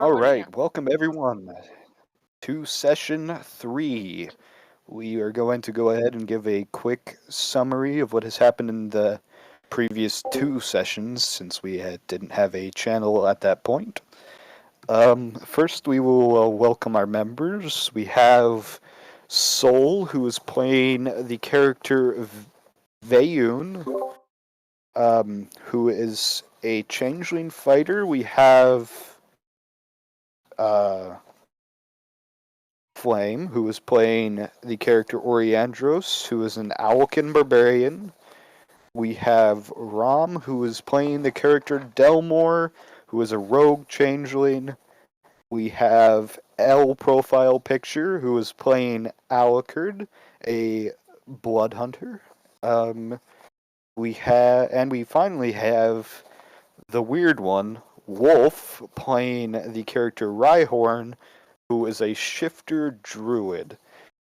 All right, welcome everyone to session 3. We are going to go ahead and give a quick summary of what has happened in the previous 2 sessions since didn't have a channel at that point. First, we will welcome our members. We have Soul, who is playing the character Veyun, who is a changeling fighter. We have uh, Flame, who is playing the character Oriandros, who is an Owlkin barbarian. We have Rom, who is playing the character Delmore, who is a rogue changeling. We have L profile picture, who is playing Alucard, a blood hunter. We finally have the weird one, Wolf, playing the character Rhyhorn, who is a shifter druid.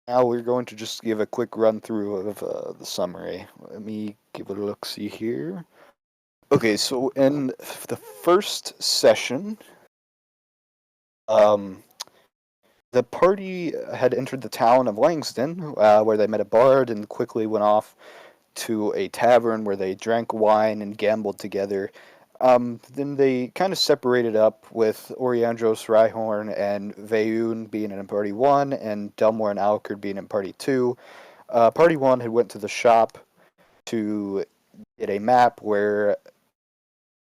Now we're going to just give a quick run through of the summary. Let me give it a look see here. Okay, so in the first session, um, the party had entered the town of Langston, where they met a bard and quickly went off to a tavern where they drank wine and gambled together. Then they kind of separated up with Oriandros, Rhyhorn, and Veyun being in Party 1, and Delmore and Alucard being in Party 2. Party 1 had went to the shop to get a map where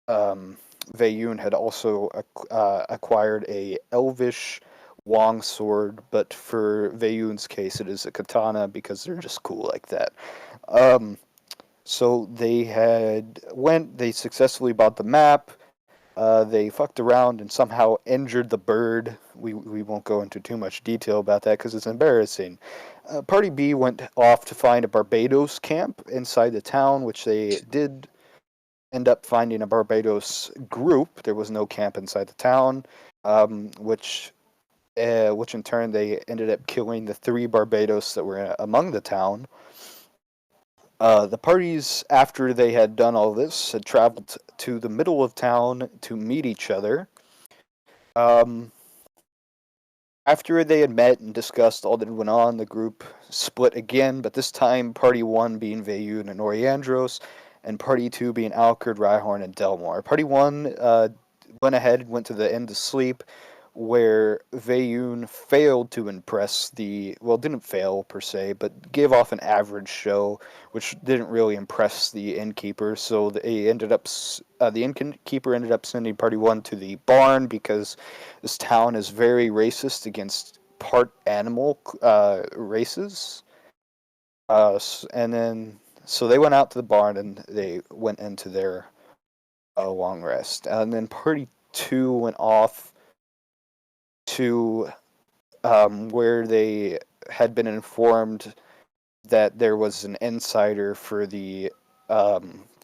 Veyun had also acquired a elvish longsword, but for Veyun's case, it is a katana because they're just cool like that. Um, so they successfully bought the map. They fucked around and somehow injured the bird. We won't go into too much detail about that because it's embarrassing. Party B went off to find a Barbados camp inside the town, which they did end up finding a Barbados group. There was no camp inside the town, which in turn they ended up killing the 3 Barbados that were among the town. The parties, after they had done all this, had traveled to the middle of town to meet each other. Um, After they had met and discussed all that went on, the group split again, but this time Party 1 being Veyun and Oriandros, and Party 2 being Alucard, Rhyhorn, and Delmore. Party 1 went ahead and went to the end to sleep, where Veyun failed to impress didn't fail per se, but gave off an average show, which didn't really impress the innkeeper. So the innkeeper ended up sending Party 1 to the barn because this town is very racist against part animal races. And then, so they went out to the barn and they went into their long rest. And then Party 2 went off to where they had been informed that there was an insider for the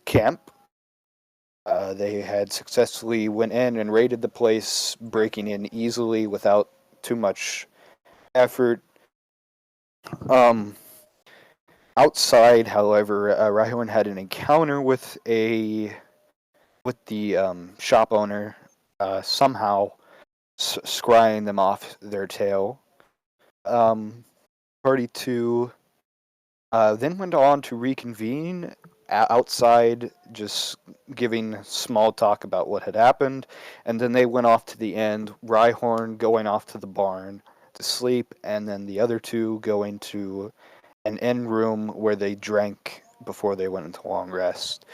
camp. They had successfully went in and raided the place, breaking in easily without too much effort. Um, Outside, however, Rhyhorn had an encounter with the shop owner, somehow scrying them off their tail. Party 2 then went on to reconvene outside, just giving small talk about what had happened, and then they went off to the end, Rhyhorn going off to the barn to sleep, and then the other 2 going to an inn room where they drank before they went into long rest.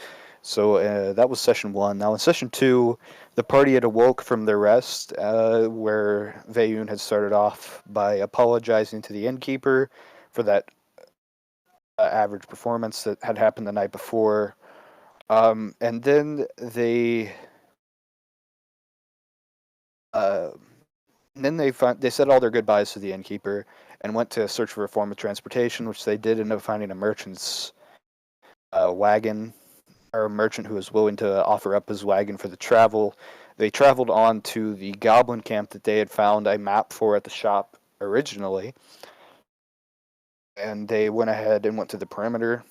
So that was session 1. Now in session 2, the party had awoke from their rest, where Veyun had started off by apologizing to the innkeeper for that average performance that had happened the night before. And then uh, they said all their goodbyes to the innkeeper and went to search for a form of transportation, which they did end up finding a merchant's wagon, or a merchant who was willing to offer up his wagon for the travel. They traveled on to the goblin camp that they had found a map for at the shop originally, and they went ahead and went to the perimeter.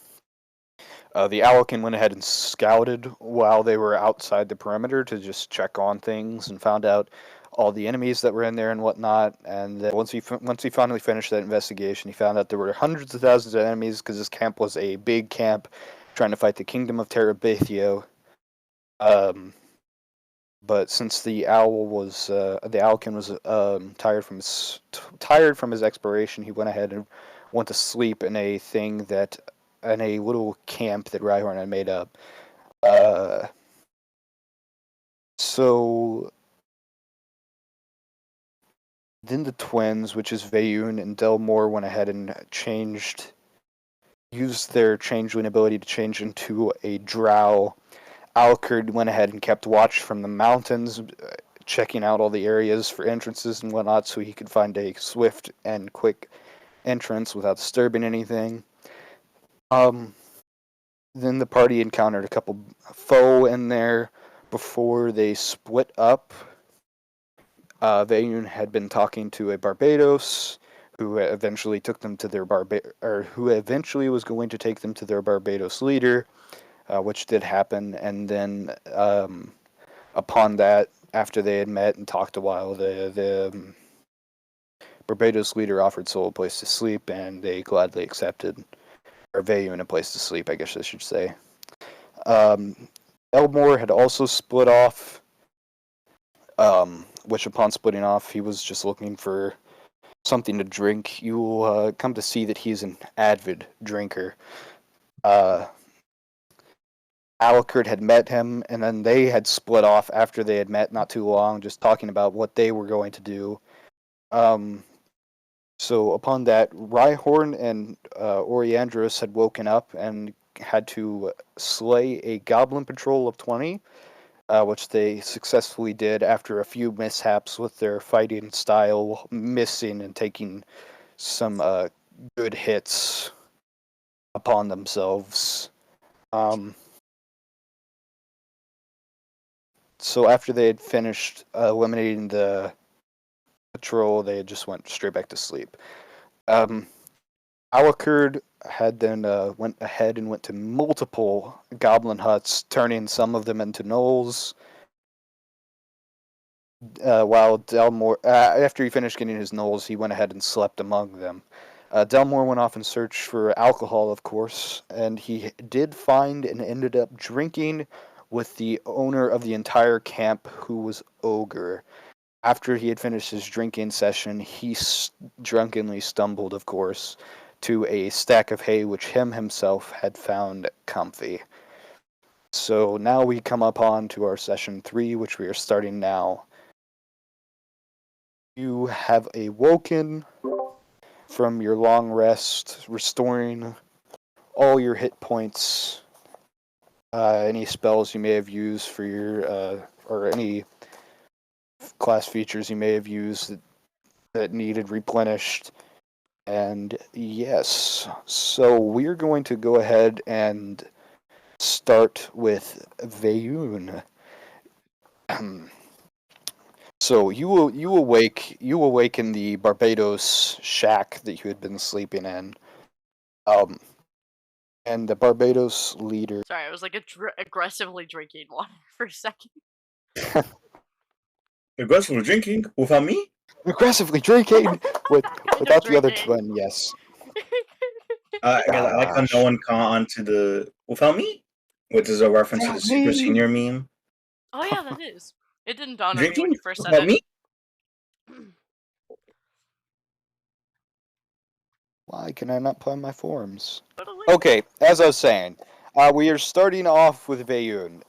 The Owlkin went ahead and scouted while they were outside the perimeter to just check on things and found out all the enemies that were in there and whatnot. And then once he finally finished that investigation, he found out there were hundreds of thousands of enemies because this camp was a big camp trying to fight the Kingdom of Terabithia. But since the Owlkin was tired from his exploration, he went ahead and went to sleep in a little camp that Rhyhorn had made up. So then the twins, which is Veyun and Delmore, went ahead and used their changeling ability to change into a drow. Alucard went ahead and kept watch from the mountains, checking out all the areas for entrances and whatnot so he could find a swift and quick entrance without disturbing anything. Then the party encountered a couple foe in there before they split up. Veyun had been talking to a Barbados who eventually took them to their who eventually was going to take them to their Barbados leader, which did happen. And then upon that, after they had met and talked a while, the Barbados leader offered Soul a place to sleep, and they gladly accepted, or Veyun a place to sleep, I guess I should say. Elmore had also split off, which upon splitting off, he was just looking for something to drink. You'll come to see that he's an avid drinker. Alucard had met him, and then they had split off after they had met not too long, just talking about what they were going to do. So upon that, Rhyhorn and Oriandros had woken up and had to slay a goblin patrol of 20, which they successfully did after a few mishaps with their fighting style, missing and taking some good hits upon themselves. So after they had finished eliminating the patrol, they just went straight back to sleep. Alucard had then went ahead and went to multiple goblin huts, turning some of them into gnolls. While Delmore, after he finished getting his gnolls, he went ahead and slept among them. Delmore went off in search for alcohol, of course, and he did find and ended up drinking with the owner of the entire camp, who was Ogre. After he had finished his drinking session, he drunkenly stumbled, of course, to a stack of hay which himself had found comfy. So now we come upon to our session 3, which we are starting now. You have awoken from your long rest, restoring all your hit points, any spells you may have used for your, or any class features you may have used that needed replenished. And yes, so we're going to go ahead and start with Veyun. So you awake in the Barbados shack that you had been sleeping in. And the Barbados leader. Sorry, I was like aggressively drinking water for a second. Aggressively drinking without me? Aggressively drinking without the other twin, yes. I like how no one caught on to the without me, which is a reference to the Super Senior meme. Oh yeah, that is. It didn't dawn on me Drinking when you first said without it. me? Why can I not play my forms? Totally. Okay, as I was saying, we are starting off with Veyun.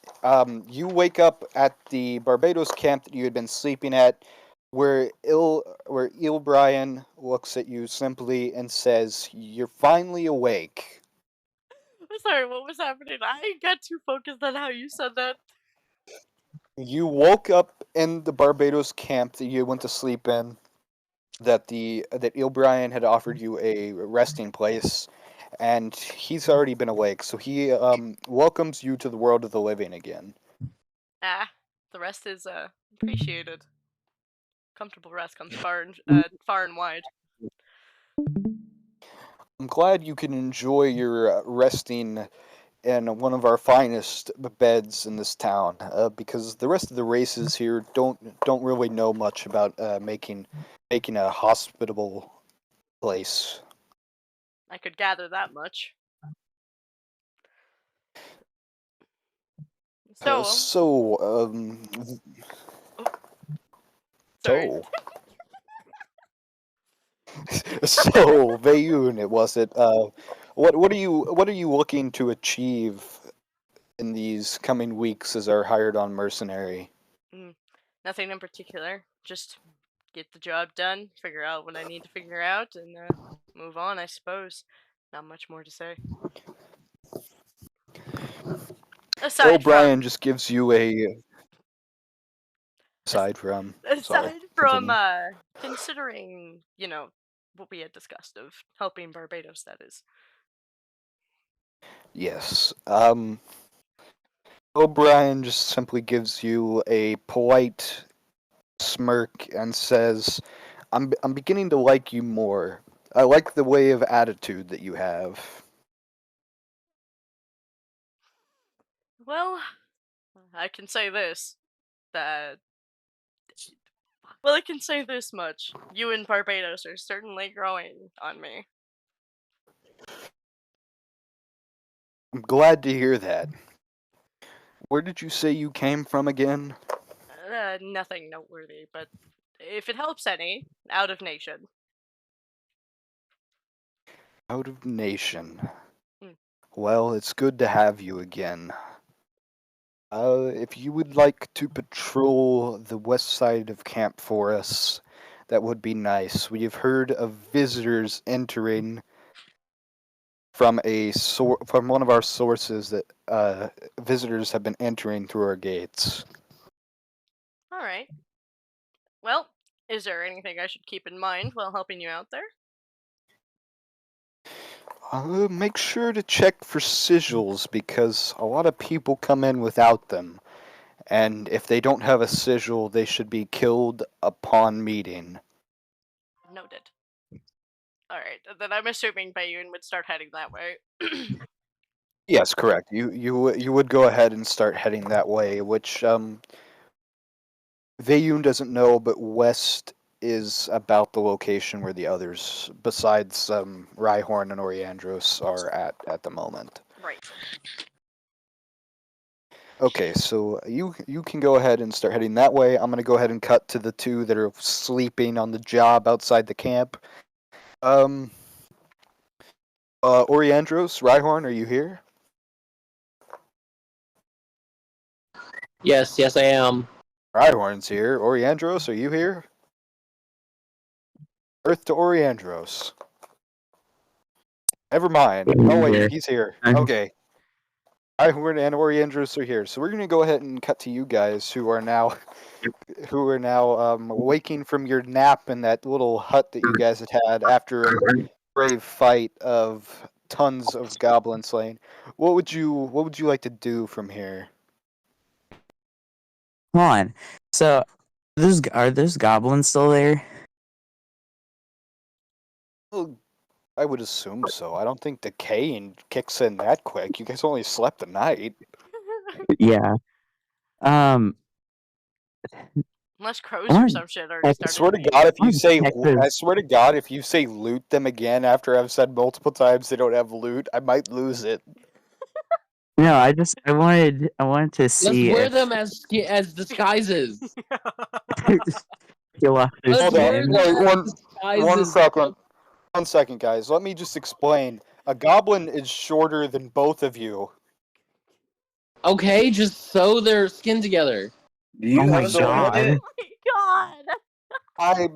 You wake up at the Barbados camp that you had been sleeping at, where Ilbrian looks at you simply and says, "You're finally awake." I'm sorry, what was happening? I got too focused on how you said that. You woke up in the Barbados camp that you went to sleep in. That Ilbrian had offered you a resting place, and he's already been awake, so he welcomes you to the world of the living again. The rest is appreciated. Comfortable rest comes far and wide. I'm glad you can enjoy your resting in one of our finest beds in this town, because the rest of the races here don't really know much about making a hospitable place. I could gather that much. So, sorry. So Veyun, it was it. What are you looking to achieve in these coming weeks as our hired on mercenary? Nothing in particular. Just get the job done, figure out what I need to figure out, and move on, I suppose. Not much more to say. Aside O'Brien just gives you a from considering, what we had discussed of helping Barbados, that is. Yes. O'Brien just simply gives you a polite smirk and says, I'm beginning to like you more. I like the way of attitude that you have." Well, I can say this. That. Well, I can say this much. You and Barbados are certainly growing on me. I'm glad to hear that. Where did you say you came from again? Nothing noteworthy, but if it helps any, out of nation. Out of nation. Hmm. Well, it's good to have you again. If you would like to patrol the west side of camp for us, that would be nice. We have heard of visitors entering from from one of our sources that visitors have been entering through our gates. All right. Well, is there anything I should keep in mind while helping you out there? Make sure to check for sigils because a lot of people come in without them. And if they don't have a sigil, they should be killed upon meeting. Noted. Alright, then I'm assuming Bayun would start heading that way. Yes, correct. You would go ahead and start heading that way, which Veyun doesn't know, but west is about the location where the others, besides Rhyhorn and Oriandros, are at the moment. Right. Okay, so you can go ahead and start heading that way. I'm gonna go ahead and cut to the two that are sleeping on the job outside the camp. Oriandros, Rhyhorn, are you here? Yes, I am. Rhyhorn's here. Oriandros, are you here? Earth to Oriandros. Never mind. Oh wait, he's here. Okay. Rhyhorn and Oriandros are here. So we're gonna go ahead and cut to you guys who are now waking from your nap in that little hut that you guys had after a brave fight of tons of goblin slaying. What would you like to do from here? Come on. So, are those goblins still there? Well, I would assume so. I don't think decaying kicks in that quick. You guys only slept a night. Yeah. Unless crows or some shit already I started. swear to God, if you say loot them again after I've said multiple times they don't have loot, I might lose it. No, I wanted to see. Let's wear them as disguises. Kill off this Hold on, man. wait, one second, guys. Let me just explain. A goblin is shorter than both of you. Okay, just sew their skin together. Oh my god. Oh my god!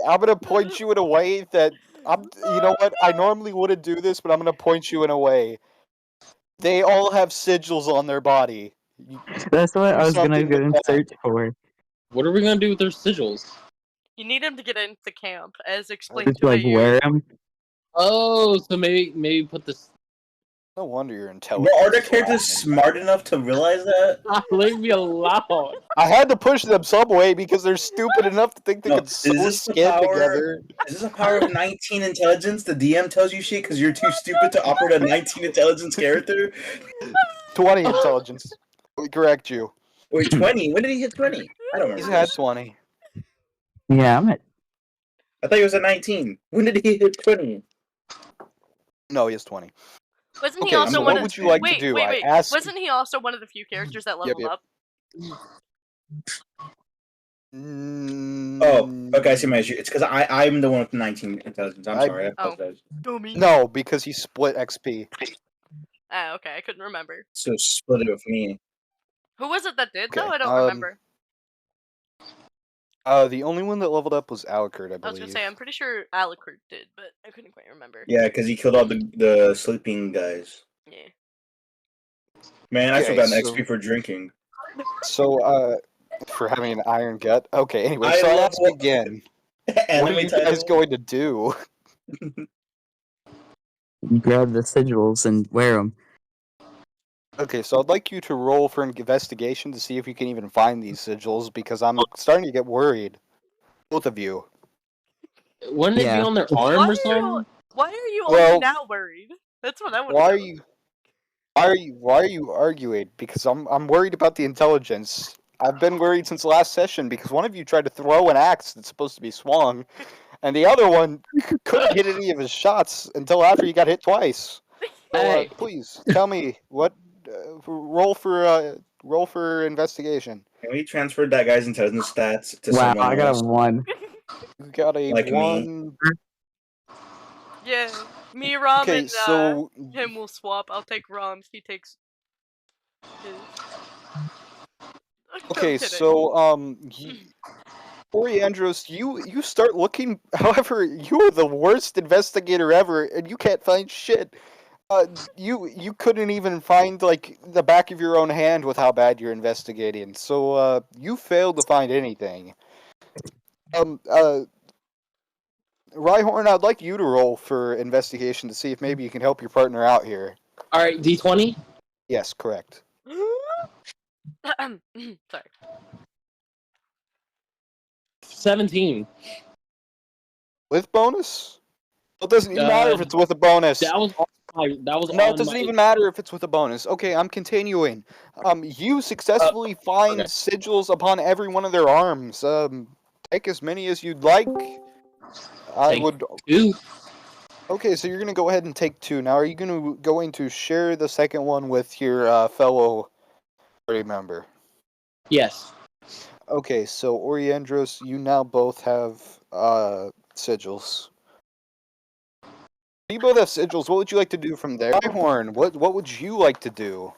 I'm gonna point you in a way that you know what? I normally wouldn't do this, but I'm gonna point you in a way. They all have sigils on their body. That's what I was gonna something go with and that. search for. What are we gonna do with their sigils? You need him to get into the camp, as explained Just to like Bayun. wear them. Oh, so maybe put this. No wonder you're But intelligent. are the characters smart enough to realize that? Leave me alone. I had to push them some way because they're stupid enough to think they No, could is sew this the skin power- together. Is this a power of 19 intelligence? The DM tells you shit because you're too stupid to operate a 19 intelligence character? 20 intelligence. We correct you. Wait, 20? When did he hit 20? I don't He's remember. had This. 20. Yeah, I'm at. I thought he was at 19. When did he hit 20? No, he has 20. Wasn't Okay, he also so one what of would you like wait, to do? Wait, I wait. asked. Wasn't he also one of the few characters that leveled yep. up? Oh, okay, I see my issue. It's because I'm the one with 19 intelligence. I'm sorry. I Oh. apologize. Dummy. No, because he split XP. Ah, okay, I couldn't remember. So split it with me. Who was it that did though? Okay, I don't remember. The only one that leveled up was Alucard, I believe. I was gonna say I'm pretty sure Alucard did, but I couldn't quite remember. Yeah, because he killed all the sleeping guys. Yeah. Man, I Okay, should have gotten so- XP for drinking. So, for having an iron gut. Okay, anyway, I so I love ask what- again. What are Anime you guys title. going to do? Grab the sigils and wear them. Okay, so I'd like you to roll for an investigation to see if you can even find these sigils, because I'm starting to get worried. Both of you. Wouldn't it be Yeah. on their Why arm are or something? Why are you Well- only now worried? That's what I want. Why are you arguing? Because I'm worried about the intelligence. I've been worried since last session because one of you tried to throw an axe that's supposed to be swung, and the other one couldn't hit any of his shots until after he got hit twice. So, Hey. please tell me what roll for investigation. Can we transfer that guy's intelligence stats to Wow, someone I got else? a 1. You got a Like me. 1. Yeah, me, Rom, Okay, and so him will swap. I'll take Rom's. He takes his. I'm okay, kidding. so Oriandros, you start looking. However, you are the worst investigator ever, and you can't find shit. You couldn't even find like the back of your own hand with how bad you're investigating. So you failed to find anything. Rhyhorn, I'd like you to roll for investigation to see if maybe you can help your partner out here. All right, D20. Yes, correct. Sorry. 17. With bonus? Well, it doesn't even matter if it's with a bonus. That was No, on it doesn't my- even matter if it's with a bonus. Okay, I'm continuing. You successfully find okay. sigils upon every one of their arms. Take as many as you'd like. I Take would. 2. Okay, so you're gonna go ahead and take 2. Now, are you going to share the second one with your fellow party member? Yes. Okay, so Oriandros, you now both have sigils. You both have sigils. What would you like to do from there? Rhyhorn, what would you like to do?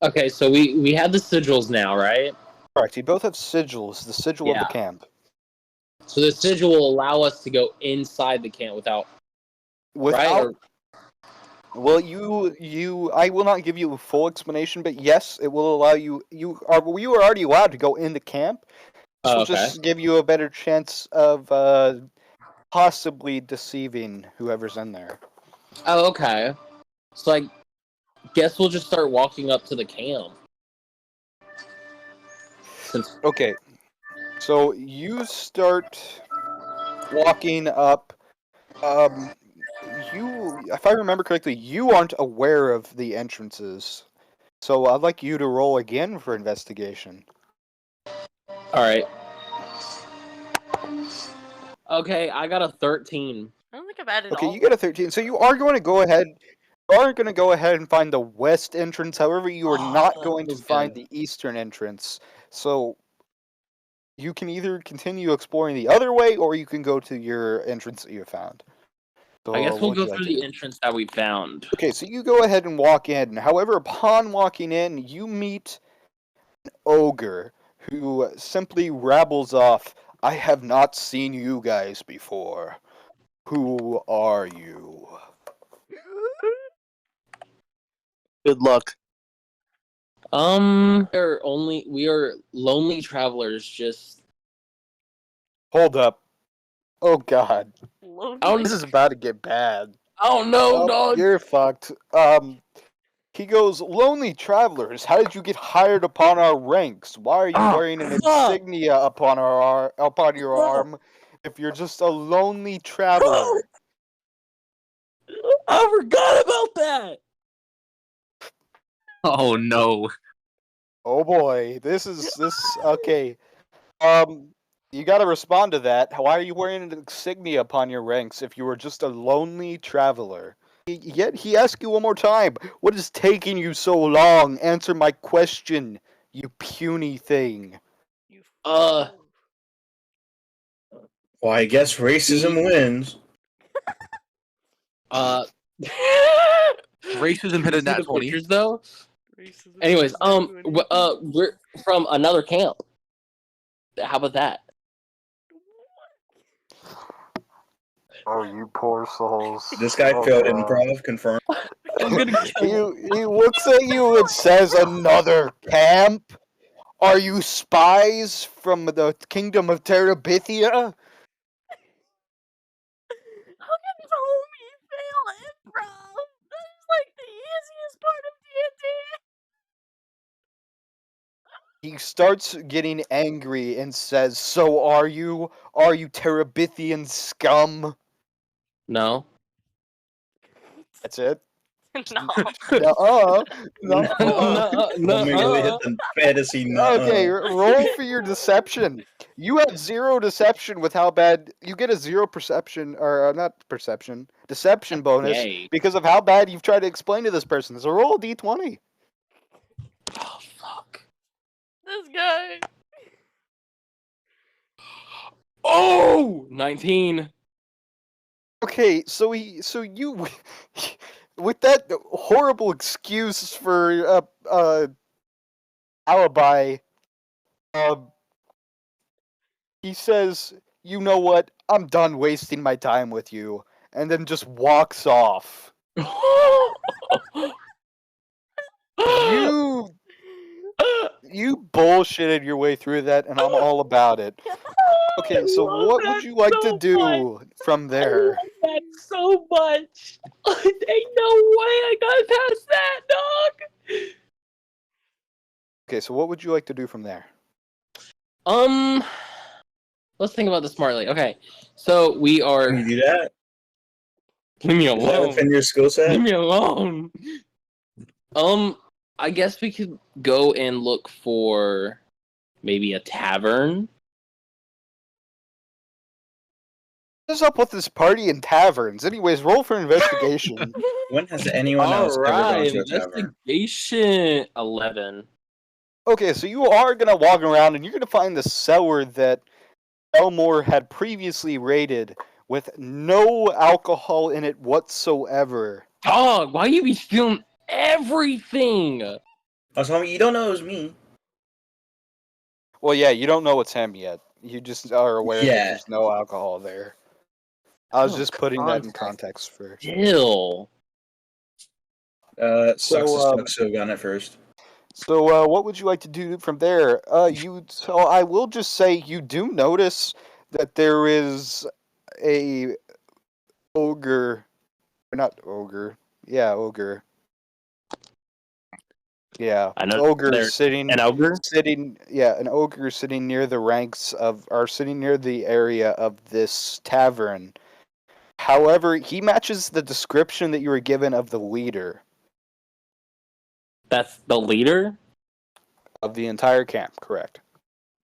Okay, so we had the sigils now, right? Correct. You both have sigils. The sigil of Yeah. the camp. So the sigil will allow us to go inside the camp without, Without, right? well, I will not give you a full explanation, but yes, it will allow you. You are already allowed to go in the camp. This Oh, will okay. just give you a better chance of possibly deceiving whoever's in there. Oh, okay. So I guess we'll just start walking up to the camp. Since Okay, so you start walking up. If I remember correctly, you aren't aware of the entrances. So I'd like you to roll again for investigation. all right. Okay, I got a 13. I don't think I've added Okay, all. you get a 13. So you are going to go ahead. You are going to go ahead and find the west entrance. However, you are Oh, not that going to feels find good. the eastern entrance. So you can either continue exploring the other way, or you can go to your entrance that you found. So I guess what we'll would go you like through to the do? entrance that we found. Okay, so you go ahead and walk in. However, upon walking in, you meet an ogre who simply rabbles off, "I have not seen you guys before. Who are you?" Good luck. We are lonely travelers. Just Hold up. Oh god. Lonely. I don't- This is about to get bad. Oh no, Oh, dog. you're fucked. He goes, lonely travelers, how did you get hired upon our ranks? Why are you Ah, wearing an fuck. insignia upon upon your arm if you're just a lonely traveler? I forgot about that. Oh no. Oh boy, this okay. You got to respond to that. Why are you wearing an insignia upon your ranks if you were just a lonely traveler? Yet he asks you one more time. What is taking you so long? Answer my question, you puny thing. You Uh, fool. Well, I guess racism wins. Racism hit you a see nat the 20. pictures though. Racism Anyways, is not we're from another camp. How about that? Oh, you poor souls. This guy Oh, failed God. improv, confirmed. I'm gonna kill. He looks at you and says, another camp? Are you spies from the kingdom of Terabithia? How can his homie fail improv? That is like the easiest part of D&D. He starts getting angry and says, so are you? Are you Terabithian scum? No. That's it? No. Nuh-uh. No. Nuh-uh. Immediately hit the fantasy nut. Okay, roll for your deception. You have 0 deception with how bad you get a 0 perception or not perception, deception bonus Yay. because of how bad you've tried to explain to this person. So roll a d20. Oh fuck. This guy. Oh, 19. Okay, so you with that horrible excuse for alibi, he says, "You know what? I'm done wasting my time with you," and then just walks off. You bullshitted your way through that, and I'm all about it. Okay, so what would you like to do from there? That so much. Ain't no way I got past that, dog. Okay, so what would you like to do from there? Let's think about this smartly. Okay, so we are. Can you do that? Leave me Is that alone. within your skill set? Leave me alone. I guess we could go and look for maybe a tavern. What's up with this party and taverns? Anyways, roll for investigation. When has anyone else ever gone to a tavern? Investigation 11. Okay, so you are gonna walk around and you're gonna find the cellar that Elmore had previously raided with no alcohol in it whatsoever. Dog, why you be stealing everything? Oh, so you don't know it was me. Well, yeah, you don't know it's him yet. You just are aware that Yeah. there's no alcohol there. I was Oh, just putting that in context. context for. Still. Sucks So, to have gotten it first. So, what would you like to do from there? So I will just say you do notice that there is a ogre, or not ogre, yeah, ogre. Yeah, I know ogre there's sitting, an ogre? an ogre sitting near the ranks of, or sitting near the area of this tavern. However, he matches the description that you were given of the leader That's the leader? of the entire camp. Correct.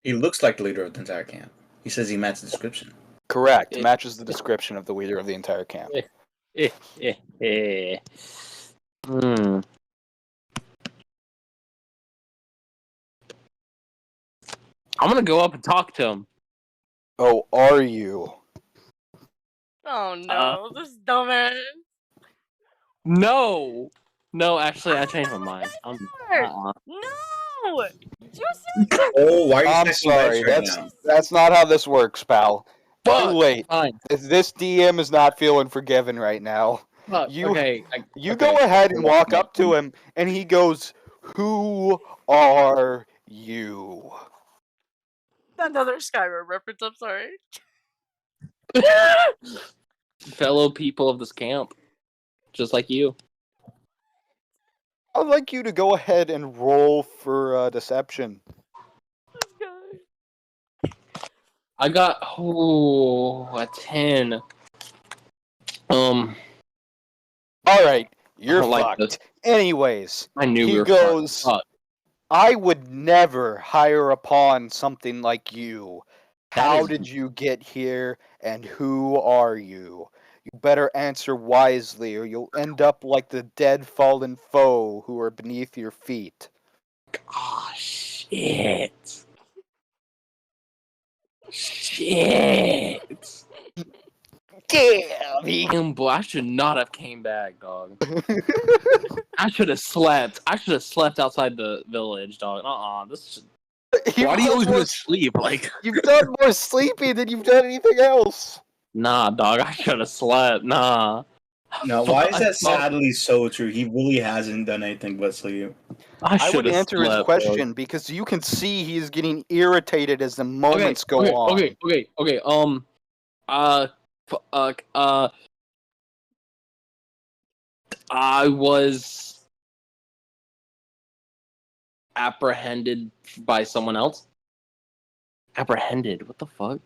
He looks like the leader of the entire camp. He says he matched the description. Correct. It- Matches the description of the leader of the entire camp. Hmm. I'm gonna go up and talk to him. Oh, are you? Oh no, this dumbass. No! No, actually, I changed my mind. No! You seriously? Oh, why are you I'm texting sorry. Dice right now? That's not how this works, pal. Too Fuck! late. Fine. This DM is not feeling forgiven right now. Fuck. You- okay. You okay. go ahead and walk up to him, and he goes, "Who are you?" Another Skyrim reference, I'm sorry. Fellow people of this camp. just like you. I'd like you to go ahead and roll for deception. This guy. I got a 10. All right, you're don't like fucked. this. Anyways, I knew he we were goes, fucked. I would never hire upon something like you. That How is- did you get here, and who are you? You better answer wisely, or you'll end up like the dead fallen foe who are beneath your feet. Ah, shit. Shit. Damn, he Damn, boy, I should not have came back, dog. I should have slept. I should have slept outside the village, dog. This. Why do you always go to sleep? Like, You've done more sleeping than you've done anything else. nah, dog. I should have slept. Nah. No, why is I that thought- sadly so true? He really hasn't done anything but sleep. I should would have answer slept, his dog. question because you can see he's getting irritated as the moments go okay, on. Okay. I was apprehended by someone else. Apprehended? What the fuck?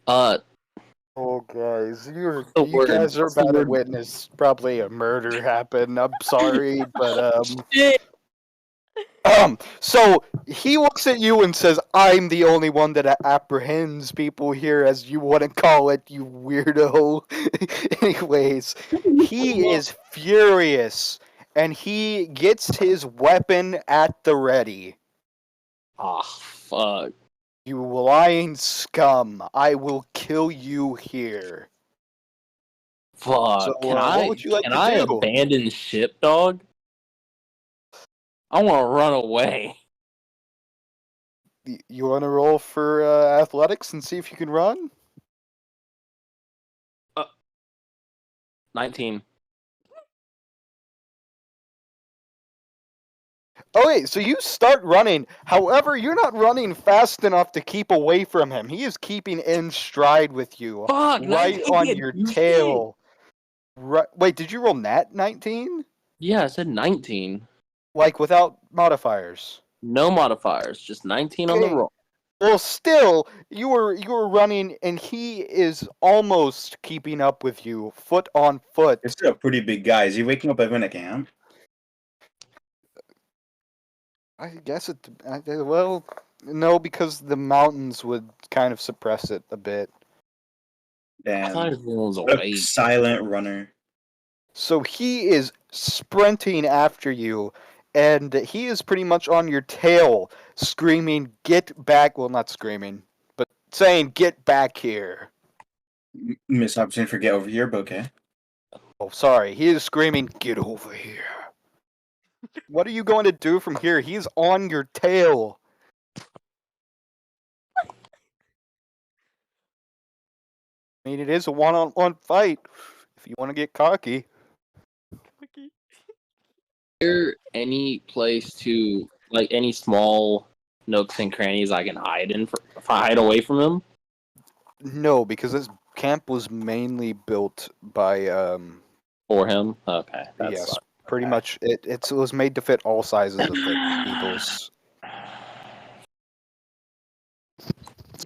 Oh, guys, the you word? guys are What's the about to word? witness probably a murder happen. I'm sorry, but Shit. so he looks at you and says, "I'm the only one that apprehends people here, as you want to call it, you weirdo." Anyways, he is furious, and he gets his weapon at the ready. Ah, fuck. You lying scum! I will kill you here. Fuck. So, can what would you like can to I do? abandon ship, dog? I want to run away. You want to roll for athletics and see if you can run? 19. Oh wait, so you start running. However, you're not running fast enough to keep away from him. He is keeping in stride with you, Fuck, right 19 on can't your do shit. tail. Right. Wait, did you roll nat 19? Yeah, I said 19. Like without modifiers? No modifiers, just 19 on the Okay. roll. Well, still, you were running, and he is almost keeping up with you, foot on foot. You're still a pretty big guy. Is he waking up every night again? I guess well, no, because the mountains would kind of suppress it a bit. I thought Damn. his roll was What a awake. silent runner. So he is sprinting after you, and he is pretty much on your tail, screaming, "Get back!" Well, not screaming, but saying, "Get back here!" Missed opportunity for get over here, but okay. Oh, sorry. He is screaming, "Get over here!" What are you going to do from here? He's on your tail. I mean, it is a one-on-one fight. If you want to get cocky. Okay. Is there any place to, like, any small nooks and crannies I can hide in if I hide away from him? No, because this camp was mainly built by For him? Okay. That's yes, pretty much it was made to fit all sizes of the peoples.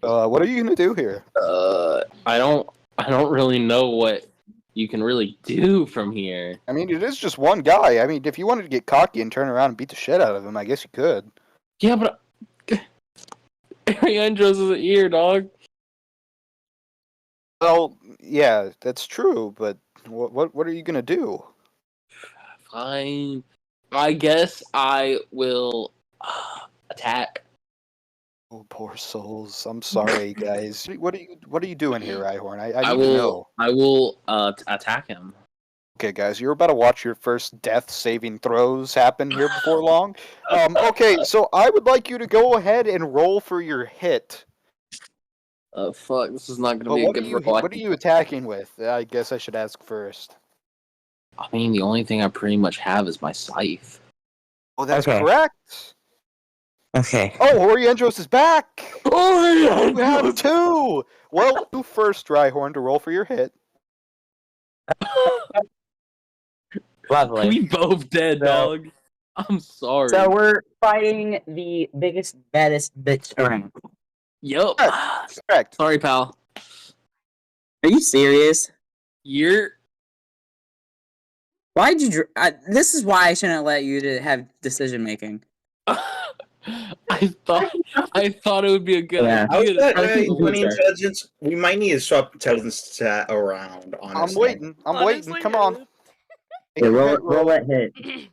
What are you gonna do here? I don't really know what you can really do from here. I mean, it is just one guy. I mean, if you wanted to get cocky and turn around and beat the shit out of him, I guess you could. Yeah, but Ariandros is here, dog. Well, yeah, that's true, but what are you gonna do? Fine. I guess I will attack. Oh, poor souls. I'm sorry, guys. What are you doing here, Rhyhorn? I I need to know. will. I will attack him. Okay, guys, you're about to watch your first death-saving throws happen here before long. Okay, so I would like you to go ahead and roll for your hit. Fuck, this is not But gonna be a good roll. what are you attacking with? I guess I should ask first. I mean, the only thing I pretty much have is my scythe. Oh, that's Okay. correct. Okay. Oh, Oriendros is back. Oh, You have two. Well, you first, Rhyhorn, to roll for your hit. Lovely. We both dead, So- dog. I'm sorry. So we're fighting the biggest, baddest bitch around. Yup. Correct. Sorry, pal. Are you serious? You're. Why'd you? This is why I shouldn't let you to have decision making. I thought it would be a good Yeah. I was idea. that to way. fight 20 the intelligence. We might need to swap intelligence stat around. Honestly, I'm waiting. I'm waiting. Honestly, Come yeah. on. Yeah, roll that hit.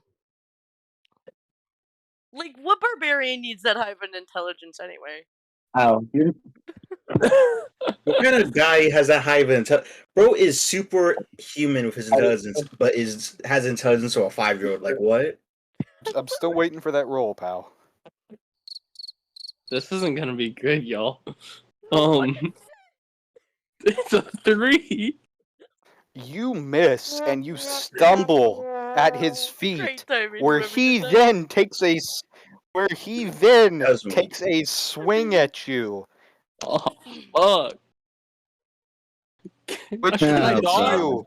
Like, what barbarian needs that high of an intelligence anyway? Oh, you're what kind of guy has that high of intelligence? Bro is super human with his intelligence, but has intelligence of a 5-year-old. Like what? I'm still waiting for that roll, pal. This isn't gonna be good, y'all. It's a 3. You miss and you stumble at his feet, Great timing, where whoever he did that. then takes a That was me. takes a swing at you, Oh, fuck. which Oh, hits God. you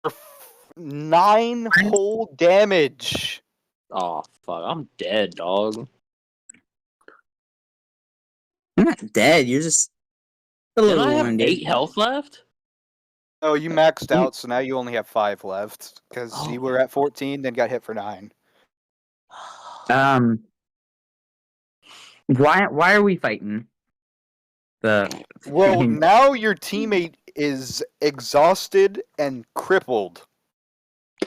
for 9 whole damage. Oh, fuck. I'm dead, dog. you're not dead. You're just a Did little I have wounded. 8 health left? Oh, you maxed out, so now you only have 5 left because Oh. you were at 14, then got hit for 9. Why are we fighting? Well, now your teammate is exhausted and crippled.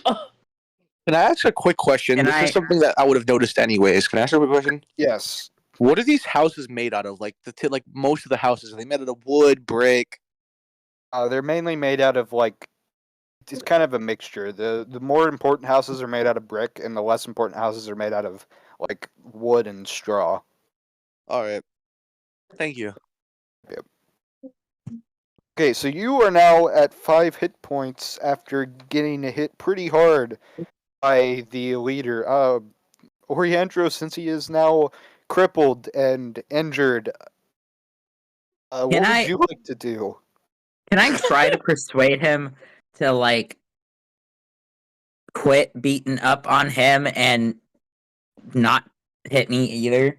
Can I ask a quick question? Can This I- is something that I would have noticed anyways. Can I ask a quick question? Yes. What are these houses made out of? Like like most of the houses, are they made out of wood, brick? They're mainly made out of it's kind of a mixture. The more important houses are made out of brick, and the less important houses are made out of like wood and straw. All right. Thank you. Okay, so you are now at 5 hit points after getting hit pretty hard by the leader. Oriandro, since he is now crippled and injured, what would I- you like to do? Can I try to persuade him to like quit beating up on him and not hit me either?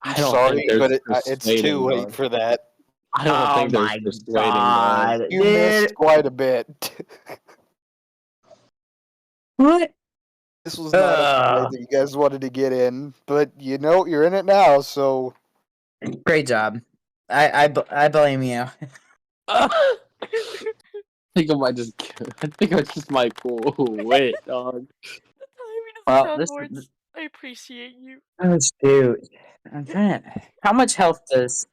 I don't Sorry, think there's but it's too persuading, late dog. for that. I don't Oh think there's my persuading, dog. god, You missed quite a bit. What? This was not a fight that you guys wanted to get in, but you know you're in it now, so Great job. I blame you. I think I might just. I think I just might quit, dog. The timing of Well, the this- Godlords. I appreciate you. Oh shoot! I'm trying to. How much health does?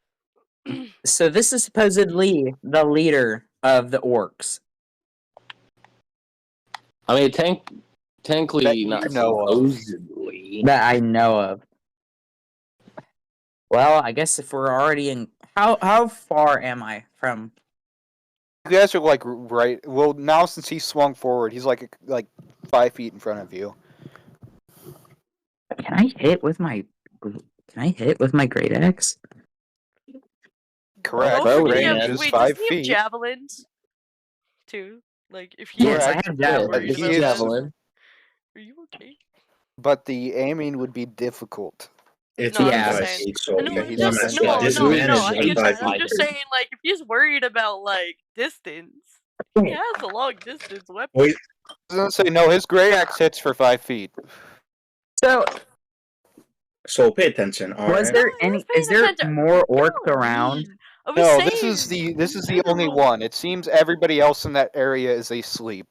So this is supposedly the leader of the orcs. I mean, technically, That you not know of. supposedly. That I know of. Well, I guess if we're already in, how far am I from? you guys are like right. Well, now since he swung forward, he's like 5 feet in front of you. Can I hit with my? Can I hit with my great axe? Correct. Well, The wait, range yeah, is wait, 5 doesn't he have feet. javelins? Too? Like, if he Yes, I Correct. have Yeah, javelins. he's He a is- javelin. Are you okay? But the aiming would be difficult. It's No, only I'm just 5 saying- feet, so No, yeah, I'm he's just, not no, that this no, bad. man no, is I only get 5 that. I'm feet. just saying, like, if he's worried about, like, distance, he has a long distance weapon. Wait, I was gonna say no. His gray axe hits for 5 feet. So, so pay attention. All was right. there No, I any? was paying Is there attention. more orcs No, around? dude. I was No, saying, this is the only general. one. It seems everybody else in that area is asleep.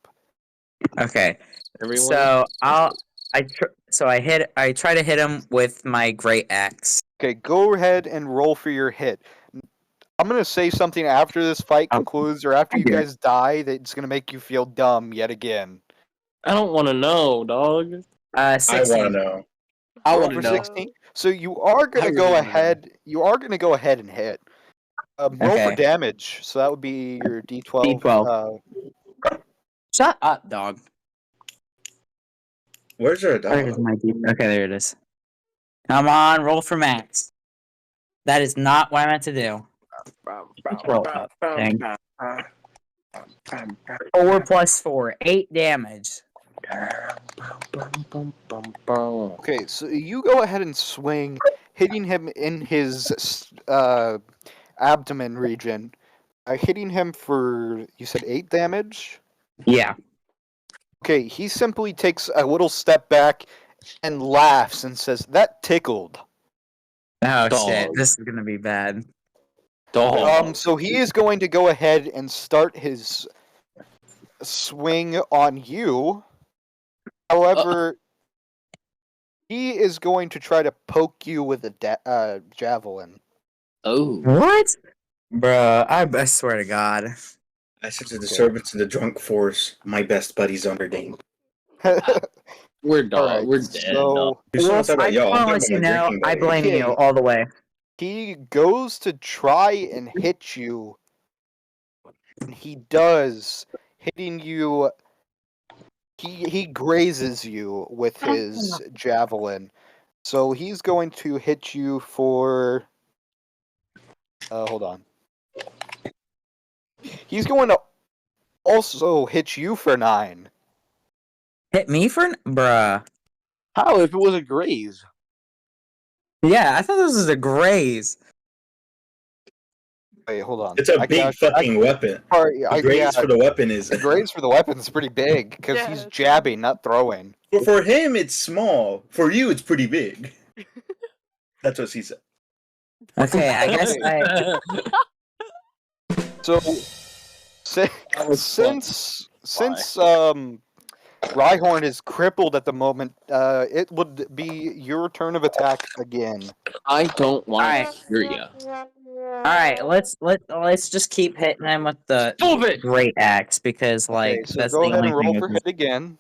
Okay, Everyone. so I try to hit him with my great axe. Okay, go ahead and roll for your hit. I'm gonna say something after this fight Oh, concludes, or after I you hear it. guys die, that's gonna make you feel dumb yet again. I don't want to know, dog. I want 16. to know. I Roll want to for know. 16. So you are gonna I go really wanna know. ahead. You are gonna go ahead and hit. Roll for Okay. damage. So that would be your D12. D12. Shut up, dog. Where's your Where dog? is my D? Okay, there it is. Come on, roll for max. That is not what I meant to do. Roll up. Dang. 4 plus 4, 8 damage. Okay, so you go ahead and swing, hitting him in his abdomen region. Hitting him for, you said 8 damage? Yeah. Okay, he simply takes a little step back and laughs and says, "That tickled." Oh Dog. shit, this is gonna be bad. Dog. So he is going to go ahead and start his swing on you. However, he is going to try to poke you with a javelin. Oh. What? Bruh, I swear to God. I sense a disturbance in the drunk force. My best buddy's underdane. We're dog. Alright, We're dead. so dog. You're still Wolf, talking I about y'all. just I'm want to talking let you about my know, drinking I buddy. blame you Okay. all the way. he goes to try and hit you, and he does, hitting you. He grazes you with his javelin, so he's going to hit you for. Hold on. He's going to also hit you for 9. Hit me for bruh. How if it was a graze? Yeah, I thought this was a graze. Wait, hold on. It's a big fucking weapon. The graze for the weapon is. The grades for the weapon's pretty big because Yeah, he's it's- jabbing, not throwing. For him, it's small. For you, it's pretty big. That's what she said. Okay, I guess I. So, was since Rhyhorn is crippled at the moment, it would be your turn of attack again. I don't want Alright. to hear you. All right, let's just keep hitting him with the Stop it! great axe because like Okay, so that's go the ahead only and roll thing. for hit again.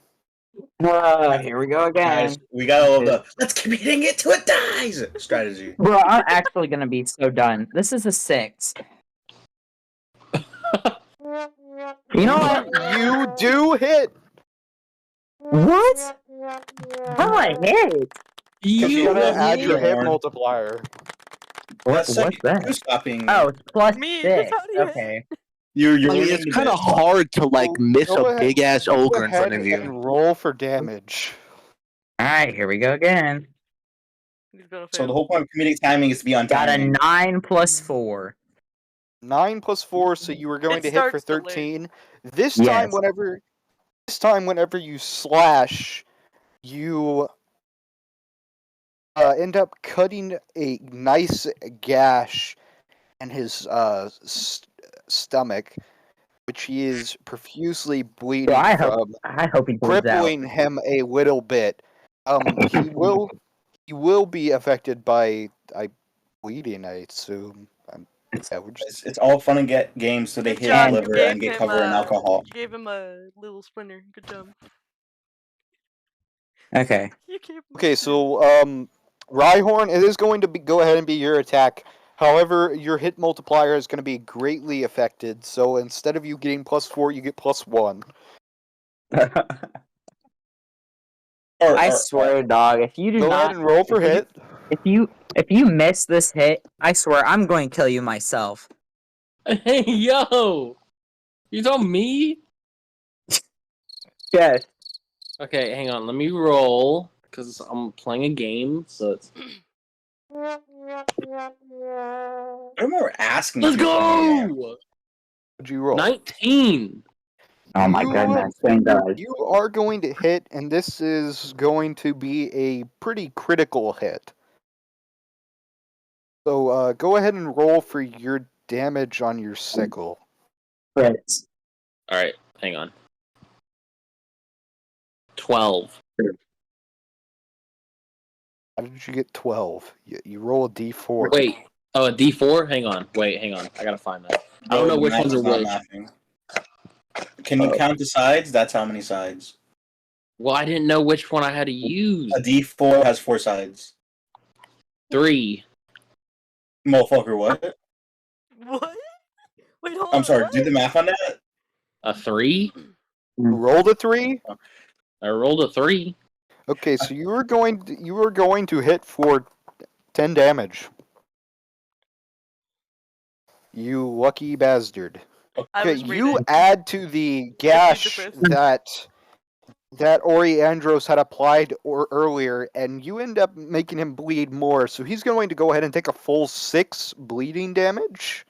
Here we go again. Guys, we got all of the let's keep hitting it till it dies strategy. Bro, I'm actually gonna be so done. This is a 6. You know what? You do hit. What? How I hit? Because you gotta add your hit Rhyhorn. multiplier. What's What's that? You're stopping. Oh, it's plus Me, 6. how do you hit? Okay. You're I mean, winning it's the kind of best. hard to like So miss go a ahead- big ass Go ogre in front ahead of you. and roll for damage. All right, here we go again. He's gonna So the fail. whole point of comedic timing is to be on Got a timing. 9 plus 4. 9 plus 4, so you were going It to hit for starts to loop. 13. This Yes. time, whenever you slash, you end up cutting a nice gash in his stomach, which he is profusely bleeding I from, hope he bleeds out. crippling him a little bit. He will be affected by bleeding, I assume. Yeah, we're just It's all fun and get games so they Good hit job, the you liver gave and get him, covered in alcohol. You gave him a little splinter. Good job. Okay. You gave him a okay. splinter. So, Rhyhorn, it is going to go ahead and be your attack. However, your hit multiplier is going to be greatly affected. So instead of you getting +4, you get +1. I swear, dog, if you do Go not, ahead and roll for hit. if you miss this hit, I swear I'm going to kill you myself. Hey, yo! You told me? Yes. Okay, hang on. Let me roll because I'm playing a game. So it's. I remember asking. Let's if you were familiar. go! Would you roll? 19. Oh my You- goodness, thank God. You are going to hit, and this is going to be a pretty critical hit. So go ahead and roll for your damage on your sickle. Crits. All right, hang on. 12. How did you get 12? You roll a d4. Wait. Oh, a D4? Hang on. Wait, hang on. I gotta find that. I don't know which math ones is are not which. mathing. Can you count the sides? That's how many sides. Well, I didn't know which one I had to use. A D4 has 4 sides. 3. Motherfucker, what? What? Wait, hold on. I'm sorry, what? do the math on that? A 3? Rolled a 3? I rolled a 3. Okay, so you were going to hit for 10 damage. You lucky bastard. I Okay, was you reading. add to the gash fifth. that that Ori Andros had applied earlier, and you end up making him bleed more. So he's going to go ahead and take a full 6 bleeding damage.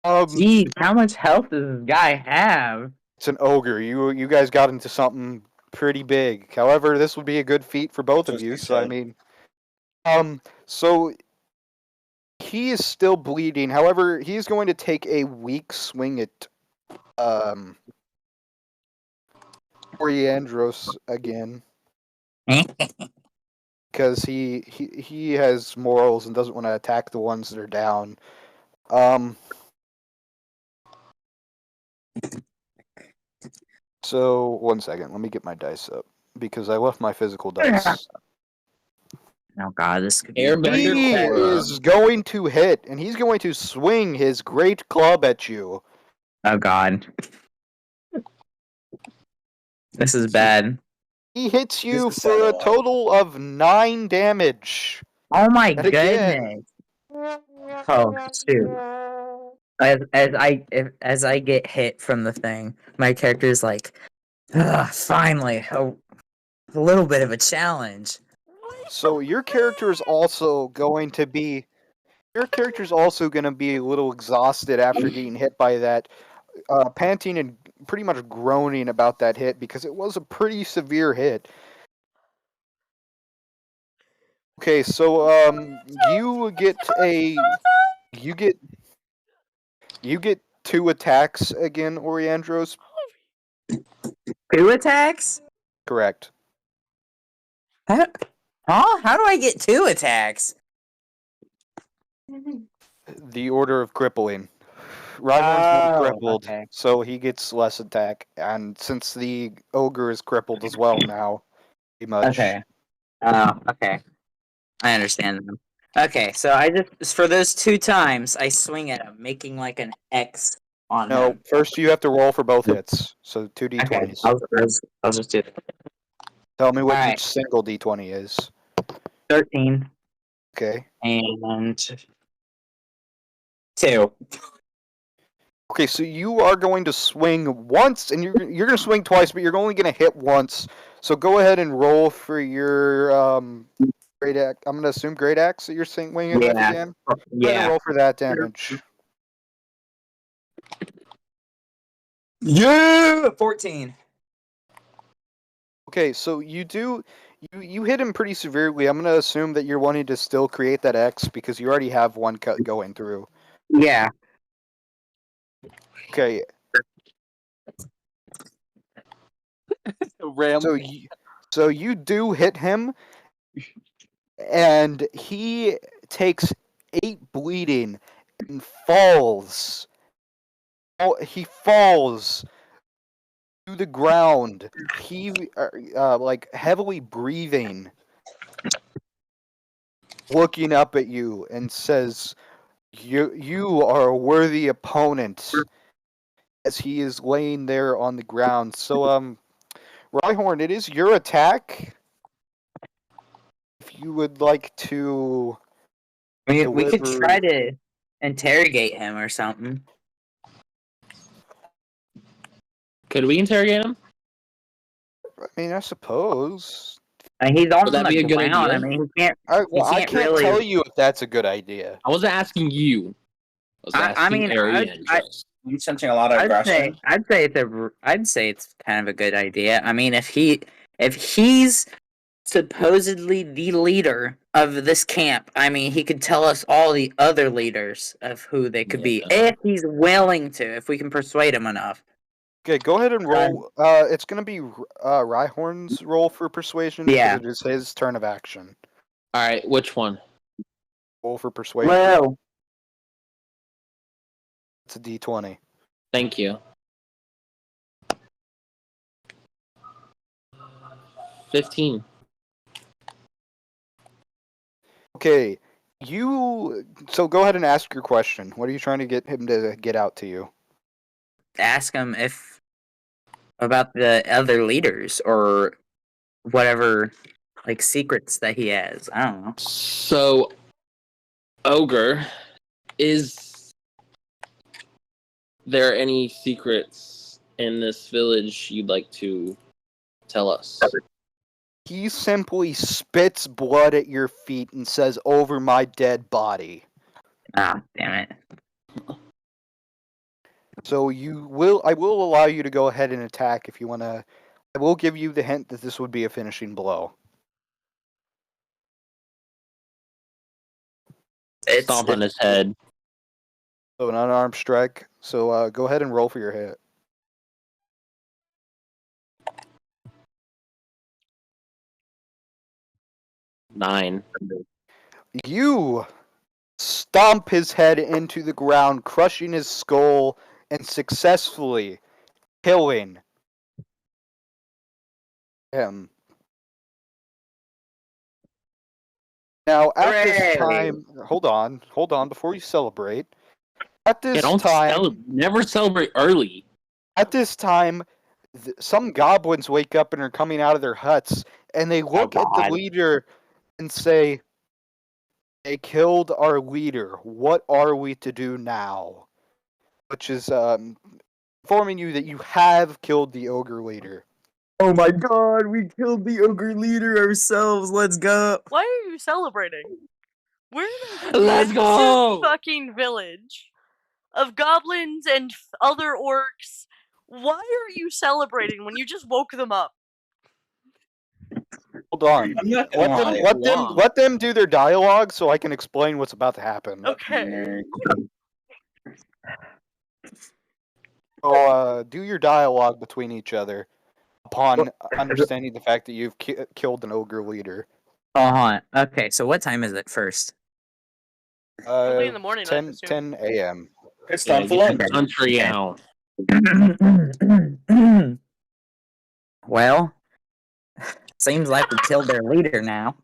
Jeez, how much health does this guy have? It's an ogre. You guys got into something pretty big. However, this would be a good feat for both of Just you. be So I said. mean, so he is still bleeding. However, he's going to take a weak swing at Oriandros again because he has morals and doesn't want to attack the ones that are down. So 1 second, let me get my dice up because I left my physical dice. Oh god, this could be Airbender He Cora. is going to hit, and he's going to swing his great club at you. Oh god. This is bad. He hits you He's the for a satellite. total of 9 damage. Oh my And again- goodness. Oh shoot. As I get hit from the thing, my character is like, finally, a little bit of a challenge. So your character is also going to be a little exhausted after getting hit by that, panting and pretty much groaning about that hit because it was a pretty severe hit. Okay, so you get 2 attacks again, Oriandros. 2 attacks? Correct. Huh? How do I get 2 attacks? The order of crippling. Rhyhorn's more crippled, okay. so he gets less attack, and since the ogre is crippled as well now, pretty much. Okay. Oh, okay. I understand them. Okay, so I just for those 2 times I swing at him, making like an X on No, him. first you have to roll for both hits. So 2 Okay, d20s. I'll just do that. Tell me what Alright. each single d20 is. 13 Okay. and 2. Okay, so you are going to swing once, and you're going to swing twice, but you're only going to hit once. So go ahead and roll for your great axe. I'm going to assume great axe that you're swinging with Yeah. again. Go ahead and Yeah. roll for that damage. Yeah. 14. Okay, so you hit him pretty severely. I'm going to assume that you're wanting to still create that X because you already have one cut going through. Yeah. Okay, Ram. so you do hit him, and he takes 8 bleeding and falls. He falls to the ground. He like heavily breathing, looking up at you, and says, "You are a worthy opponent." As he is laying there on the ground. So Rhyhorn, it is your attack. If you would like to We could deliver- try to interrogate him or something. Could we interrogate him? I mean, I suppose. He's on Would that the be a good ground. idea? I mean, he can't. I can't can't really- tell you if that's a good idea. I wasn't asking you. I was I asking mean, Arian. You sensing a lot of I'd aggression? I'd say it's kind of a good idea. I mean, if he's supposedly the leader of this camp, I mean, he could tell us all the other leaders of who they could be Yeah. if he's willing to. If we can persuade him enough. Okay, go ahead and roll. It's going to be Rhyhorn's roll for persuasion. Yeah. Because it is his turn of action. All right, which one? Roll for persuasion. Well, It's a d20. Thank you. 15. Okay, so go ahead and ask your question. What are you trying to get him to get out to you? ask him about the other leaders or whatever, like secrets that he has. I don't know. So, Ogre, is there any secrets in this village you'd like to tell us? He simply spits blood at your feet and says, "Over my dead body." Ah, damn it. So I will allow you to go ahead and attack if you want to. I will give you the hint that this would be a finishing blow. Stomp on his head. So an unarmed strike. So go ahead and roll for your hit. Nine. You stomp his head into the ground, crushing his skull and successfully killing him. Now, at Hooray! this time, hold on, before you celebrate. At this Don't time, never celebrate early. At this time, some goblins wake up and are coming out of their huts, and they look at the God. leader and say, "They killed our leader. What are we to do now?" Which is informing you that you have killed the ogre leader. Oh my god, we killed the ogre leader ourselves. Let's go. Why are you celebrating? We're in a Let's massive go! fucking village of goblins and other orcs. Why are you celebrating when you just woke them up? Hold on. I'm not gonna lie. Let them do their dialogue so I can explain what's about to happen. Okay. So, do your dialogue between each other upon understanding the fact that you've killed an ogre leader. Okay, so what time is it first? Early in the morning, I 10 a.m. It's Yeah, time for get lunch. your country out. Well, seems like we killed their leader now.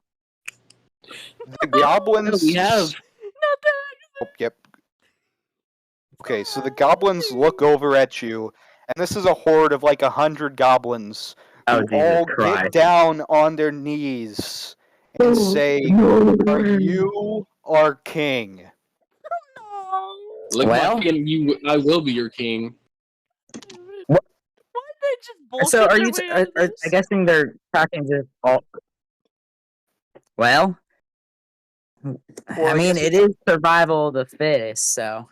The goblins. We have. Not that. Oh, yep. Okay, so the goblins look over at you, and this is a horde of like 100 goblins Oh, who Jesus all Christ. get down on their knees and say, "You are king." Look, Well- my king, I will be your king. What- Why did they just bullshit So are their you? way out of Are this? I guessing they're talking to all. Well, Well, I I mean, guess it is survival of the fittest. So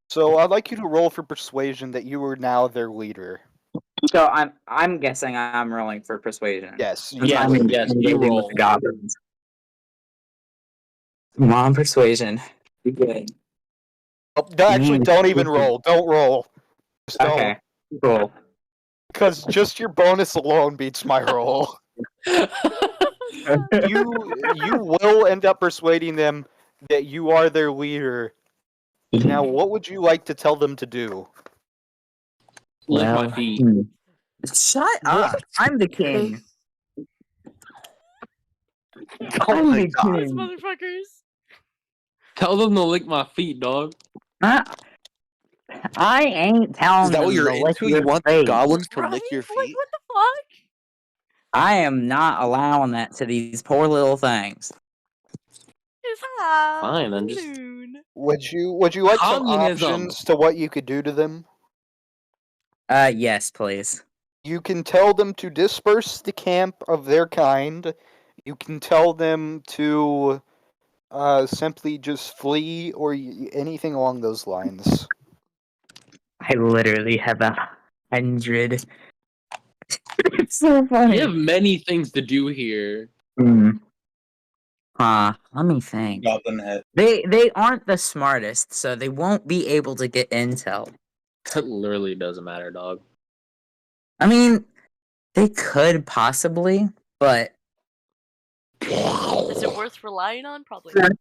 So I'd like you to roll for persuasion that you are now their leader. I'm guessing I'm rolling for persuasion. Yes. Yeah, would be. yes, you engaging with roll. the goblins. Come on, persuasion. Be good. Oh, no, actually, don't even roll. Don't roll. Just don't. Okay, cool. Because just your bonus alone beats my roll. You will end up persuading them that you are their leader. Now, what would you like to tell them to do? Lick my Well, feet. Shut up! I'm the king. I'm my the These king. motherfuckers. Tell them to lick my feet, dog. I ain't telling Is that them what you're to lick into? your You want the face. goblins to Right? lick your Like, feet? what the fuck? I am not allowing that to these poor little things. It's high Fine, then just- noon. Would you like some Communism. options to what you could do to them? Yes, please. You can tell them to disperse the camp of their kind. You can tell them to simply just flee or anything along those lines. I literally have 100. It's so funny. We have many things to do here. Let me think. Goblin head. They aren't the smartest, so they won't be able to get intel. It literally doesn't matter, dog. I mean, they could possibly, but Is it worth relying on? Probably not.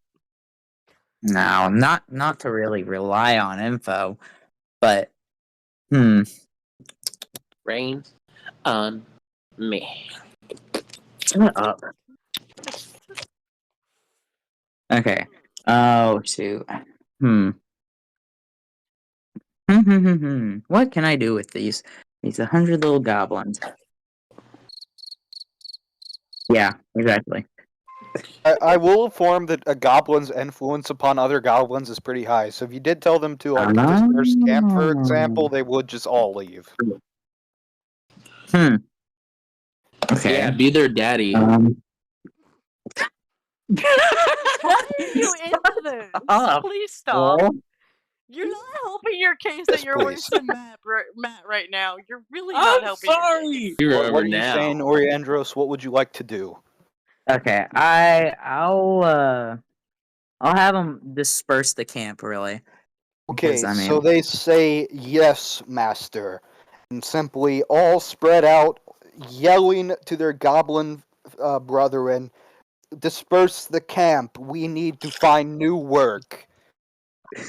no, not to really rely on info. But Rain on me. shut up. Okay. Oh shoot. What can I do with these 100 little goblins? Yeah, exactly. I will inform that a goblin's influence upon other goblins is pretty high. So if you did tell them to like disperse camp, for example, they would just all leave. Hmm. Okay. Yeah, be their daddy. Why are you into this? Oh, Please stop. well, You're not helping your case Yes, that you're worse please. than Matt right now. You're really not I'm helping. Your sorry. case. You What remember are you now. saying, Oriandros? What would you like to do? okay. I'll have them disperse the camp. Really. Okay, Because, I so mean- they say yes, master, and simply all spread out, yelling to their goblin brethren, disperse the camp. We need to find new work. And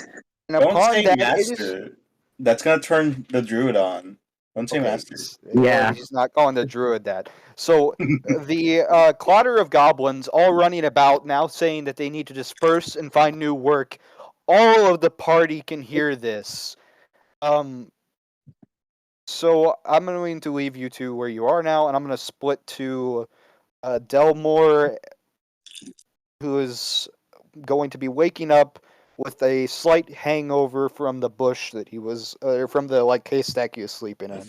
Don't upon say that, it is master. That's gonna turn the druid on. Don't say okay. master. Yeah. He's not calling the druid that. So the clutter of goblins all running about now, saying that they need to disperse and find new work. All of the party can hear this. So I'm going to leave you two where you are now, and I'm going to split to Delmore, who is going to be waking up with a slight hangover from the bush that he was, from the like haystack he was sleeping in.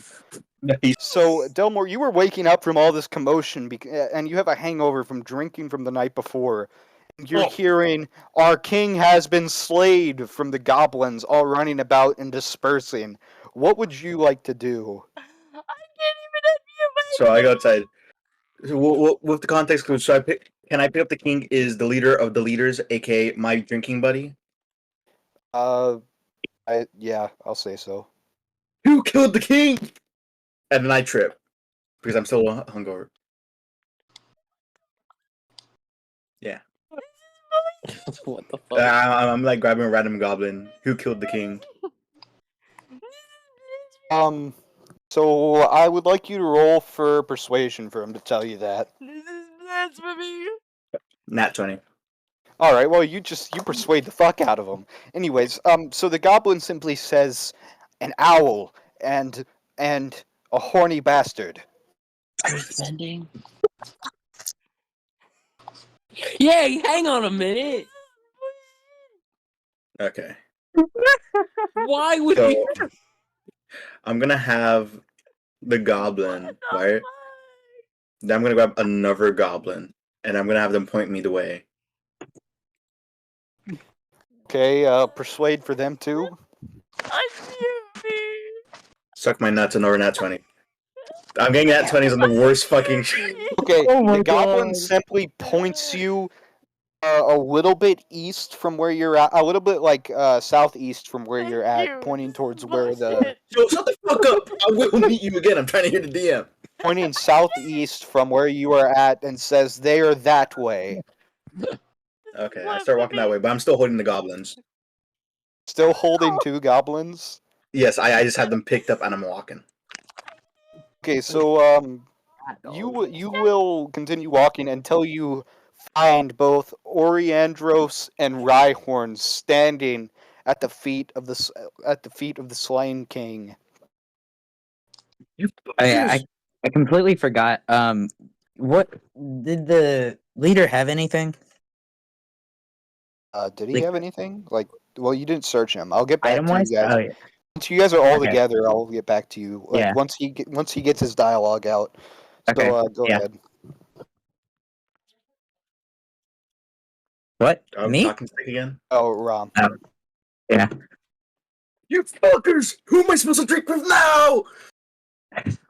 Nice. So Delmore, you were waking up from all this commotion, and you have a hangover from drinking from the night before. And you're Oh. hearing, "Our king has been slayed," from the goblins, all running about and dispersing. What would you like to do? I can't even unmute myself. So I go outside. So with the context clue, so can I pick up the king is the leader of the leaders, aka my drinking buddy? Yeah, I'll say so. Who killed the king? And then I trip because I'm still hungover. Yeah, What the fuck? I'm like grabbing a random goblin. Who killed the king? So I would like you to roll for persuasion for him to tell you that. This is blasphemy. Nat 20. All right, well you persuade the fuck out of him. Anyways, so the goblin simply says, "An owl and a horny bastard." Spending. Yay! Hang on a minute. Okay. Why would So you? I'm gonna have the goblin, What the right? fuck? Then I'm gonna grab another goblin, and I'm gonna have them point me the way. Okay, persuade for them too. Unmute me. Suck my nuts and over nat 20. I'm getting nat 20s on the worst fucking shit. Okay, Oh my the goblin God. simply points you a little bit east from where you're at, a little bit like southeast from where you're Thank at, you. pointing This is towards where the bullshit. Yo, shut the fuck up! I will meet you again. I'm trying to hear the DM. pointing southeast from where you are at, and says they are that way. Okay, I start walking that way, but I'm still holding the goblins. Still holding two goblins. Yes, I just have them picked up and I'm walking. Okay, so you will continue walking until you find both Oriandros and Rhyhorn standing at the feet of the slain king. You I completely forgot. What did the leader have anything? Did he Like- have anything? Like, well, you didn't search him. I'll get back to Item-wise? you guys. Oh, yeah. Once you guys are all Okay. together, I'll get back to you. Like, Yeah. once he gets his dialogue out. Okay, So go yeah. ahead. What? I'm Me? talking stick again. Oh, Rom. Yeah. You fuckers! Who am I supposed to drink with now?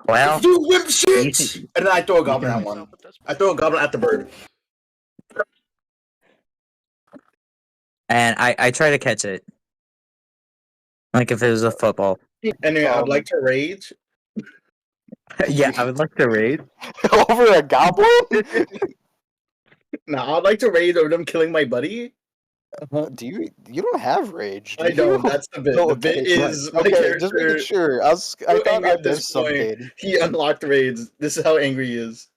Well, You wimp you shit! can- And then I throw a goblin can- at one. I throw a goblin at the bird. and I try to catch it. Like if it was a football. Anyway, I'd like to rage. Yeah, I would like to raid. Over a goblin? No, I'd like to rage over them killing my buddy. Do you don't have rage? Do I don't. you? That's the bit. Oh, The bit okay, is my okay. character. Just making sure. I thought angry I at this missed point. something. He unlocked raids. This is how angry he is.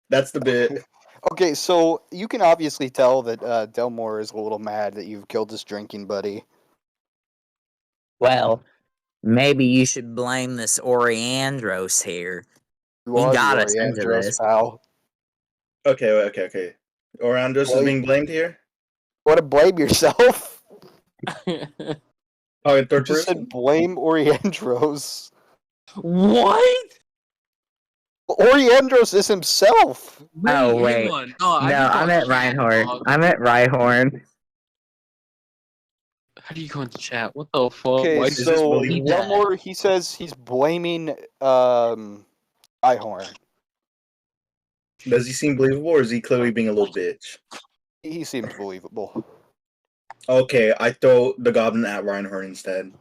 That's the bit. Okay, so you can obviously tell that Delmore is a little mad that you've killed his drinking buddy. Well, maybe you should blame this Oriandros here. You He are got the us into Oriandros, this. pal. Okay. Orandros is being blamed here. Want to blame yourself? Oh, in third Just person. said blame Oriandros. What? Oriandros is himself. Oh, wait. hang on. No, I No, just I'm want at to chat, Reinhardt. dog. I'm at Rhyhorn. How do you go into chat? What the fuck? Okay, Why is this so believable? one more. He says he's blaming Ihorn. Does he seem believable, or is he clearly being a little bitch? He seems believable. Okay, I throw the goblin at Reinhardt instead.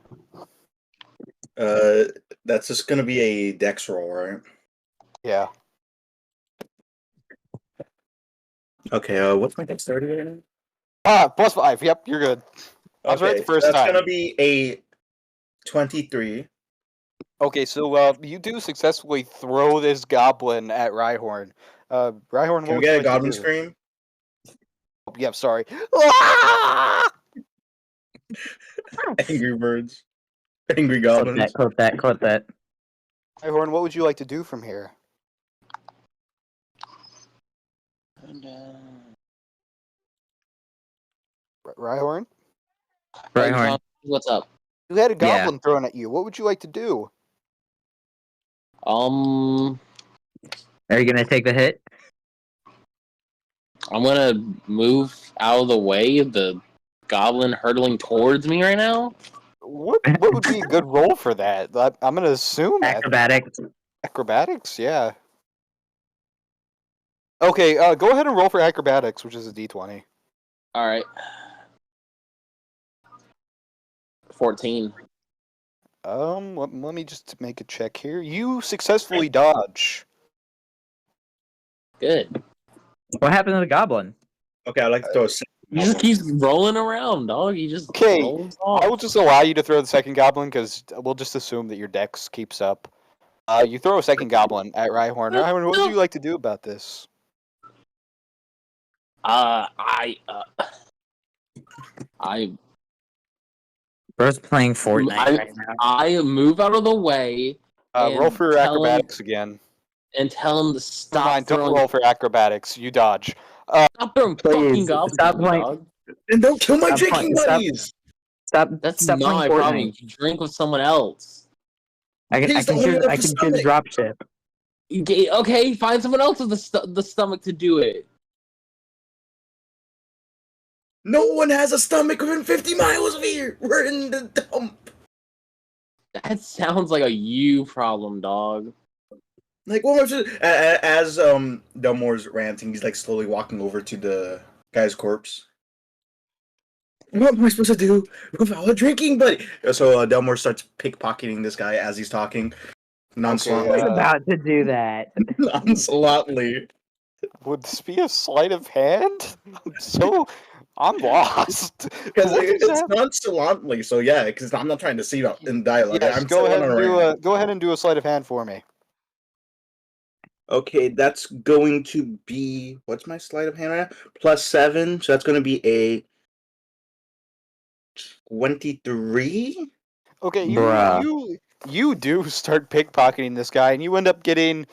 That's just gonna be a dex roll, right? Yeah. Okay, what's my dexterity again? +5. Yep, you're good. I was right the first that's time. gonna be a 23. Okay, so you do successfully throw this goblin at Rhyhorn. Rhyhorn, Can what we would get you a like goblin to do? scream? Oh, yeah, sorry. Ah! Angry birds. Angry Clip goblins. that, clip that, clip that. Rhyhorn, what would you like to do from here? Rhyhorn? Rhyhorn. What's up? You had a Yeah. goblin thrown at you. What would you like to do? I'm Are you gonna take the hit? gonna move out of the way of the goblin hurtling towards me right now. What would be a good roll for that? I'm gonna assume Acrobatics. acrobatics. Yeah. Okay. Go ahead and roll for acrobatics, which is a d20. All right. 14. Let me just make a check here. You successfully dodge. Good. What happened to the goblin? Okay, I'd like to throw a He just keeps rolling around, dog. He just Okay, rolls I will off. just allow you to throw the second goblin because we'll just assume that your dex keeps up. You throw a second goblin at Rhyhorn. Rhyhorn, what would you like to do about this? I Bro's playing Fortnite I- right now. I move out of the way Roll and for tell him- acrobatics again. and tell him to Never stop mind, don't throwing. roll for acrobatics. You dodge. Stop throwing Please, fucking goblins. stop at me, playing- dog. And don't kill my Stop drinking playing- stop- buddies! Stop. That's stop not my playing problem. Fortnite. You drink with someone else. I can He's the only one choose. I with can the choose stomach. dropship. Okay, find someone else with the stomach to do it. No one has a stomach within 50 miles of here! We're in the dump! That sounds like a you problem, dog. Like, what was it? As Delmore's ranting, he's like slowly walking over to the guy's corpse. What am I supposed to do without a drinking buddy? So Delmore starts pickpocketing this guy as he's talking. Nonchalantly. I was about to do that. Nonchalantly. Would this be a sleight of hand? I'm lost. Because What is it's that? nonchalantly, so yeah, because I'm not trying to see that in dialogue. Yes, I'm go still ahead on and a do rant. go ahead and do a sleight of hand for me. Okay, that's going to be what's my sleight of hand right now? +7, so that's going to be a 23. Okay, Bruh. you do start pickpocketing this guy, and you end up getting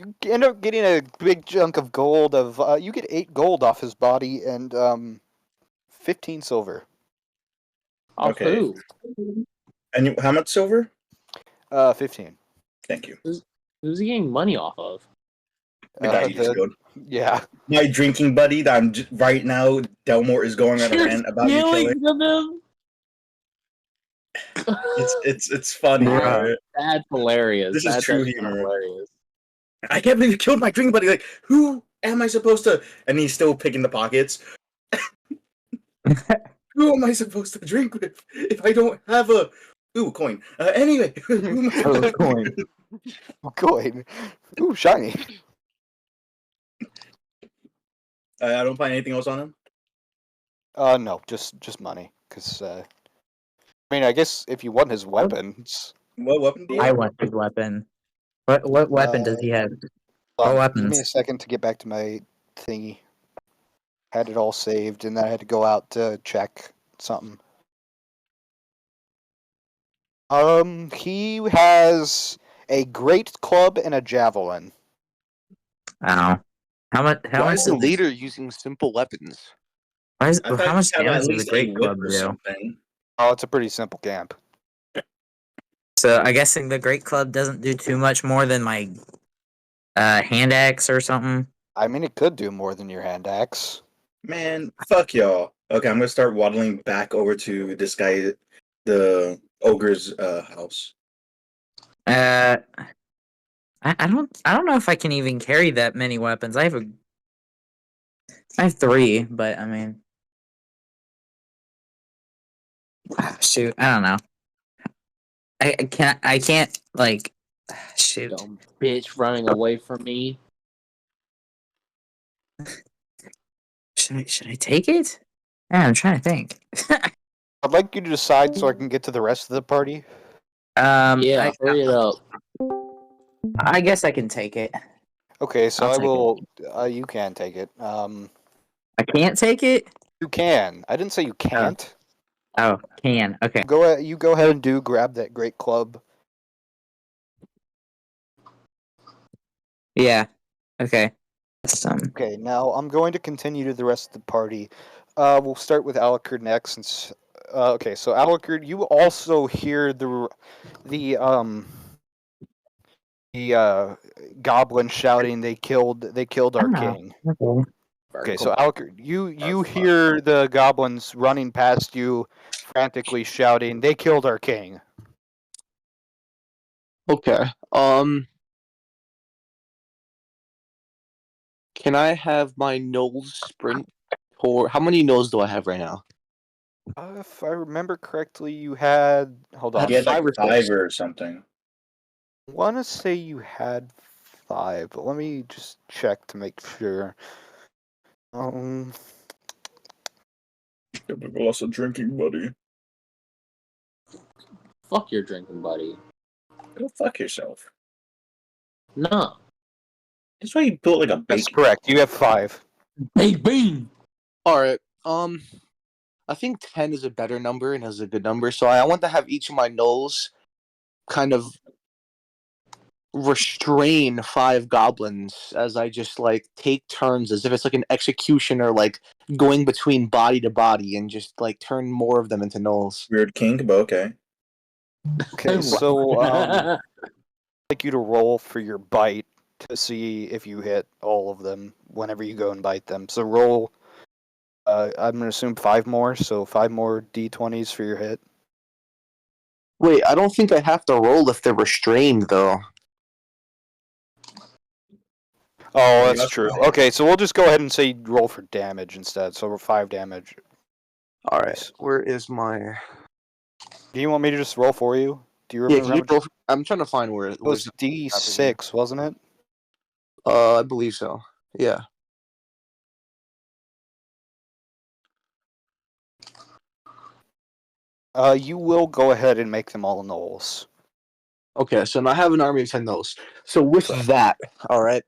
a big chunk of gold. You get 8 gold off his body and 15 silver. Off Okay. who? And how much silver? 15. Thank you. Who's he getting money off of? The guy you just killed. Yeah. My drinking buddy that right now, Delmore is going on a rant about you killing. Him? It's funny. Bruh. Right? That's hilarious. This is That's true actually humor. hilarious. I can't believe you killed my drinking buddy. Like, who am I supposed to? And he's still picking the pockets. Who am I supposed to drink with if I don't have a coin? Anyway, who am I supposed to coin. drink with? Coin. Ooh, shiny. I don't find anything else on him. No, just money. Cause I mean, I guess if you want his weapons, What weapon do you I have? want his weapon. What weapon does he have? What give me weapons? a second to get back to my thingy. Had it all saved, and then I had to go out to check something. He has a great club and a javelin. Oh. How much? How Why much? is The the leader using simple weapons. Why is, I how thought much you have damage at does the least a Great whip Club or do? something. Oh, it's a pretty simple camp. So I guessing the Great Club doesn't do too much more than my hand axe or something. I mean, it could do more than your hand axe. Man, fuck y'all. Okay, I'm gonna start waddling back over to this guy, the ogre's house. I don't know if I can even carry that many weapons. I have 3, but I mean, shoot, I don't know. I can't like shoot. Dumb bitch running away from me. Should I take it? Yeah, I'm trying to think. I'd like you to decide so I can get to the rest of the party. Yeah, hurry it up. I guess I can take it. Okay, so I'll I take it. will. You can take it. I can't take it. You can. I didn't say you can't. Oh, can. Okay. You go ahead and grab that great club. Yeah. Okay. Okay, now I'm going to continue to the rest of the party. We'll start with Alucard next. Since okay, so Alucard, you also hear the goblin shouting, They killed our Ah, king." okay. Okay, so Alucard, you hear the goblins running past you, frantically shouting, "They killed our king." Okay. Can I have my nose sprint? Or how many nose do I have right now? If I remember correctly, you had. Hold I on. He had like 5 or 5 6. or something. I want to say you had 5, but let me just check to make sure. Lots of drinking, buddy. Fuck your drinking buddy. Go fuck yourself. No. That's why you built like a That's bacon. correct. You have 5. Big bean. All right. I think 10 is a better number and is a good number. So I want to have each of my gnolls kind of restrain 5 goblins as I just like take turns as if it's like an executioner, like going between body to body and just like turn more of them into gnolls. Weird kink, but okay. Okay, so I'd like you to roll for your bite to see if you hit all of them whenever you go and bite them. So roll. I'm gonna assume 5 more, so 5 more d20s for your hit. Wait, I don't think I have to roll if they're restrained though. Oh, Yeah, that's that's true. fine. Okay, so we'll just go ahead and say roll for damage instead. So 5 damage. All right, where is my? Do you want me to just roll for you? Do you Yeah, remember? can how you much- roll? I'm trying to find where It was D6, wasn't it? I believe so. Yeah. You will go ahead and make them all gnolls. Okay, so now I have an army of 10 gnolls. So with that, all right.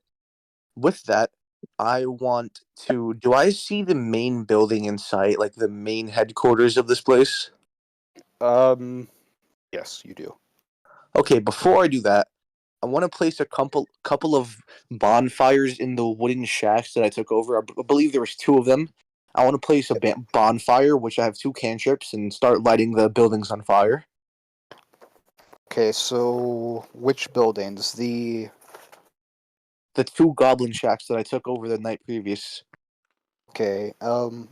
With that, I want to. Do I see the main building in sight, like the main headquarters of this place? Yes, you do. Okay, before I do that, I want to place a couple of bonfires in the wooden shacks that I took over. I believe there was 2 of them. I want to place a bonfire, which I have 2 cantrips, and start lighting the buildings on fire. Okay, so which buildings? The 2 goblin shacks that I took over the night previous. Okay, if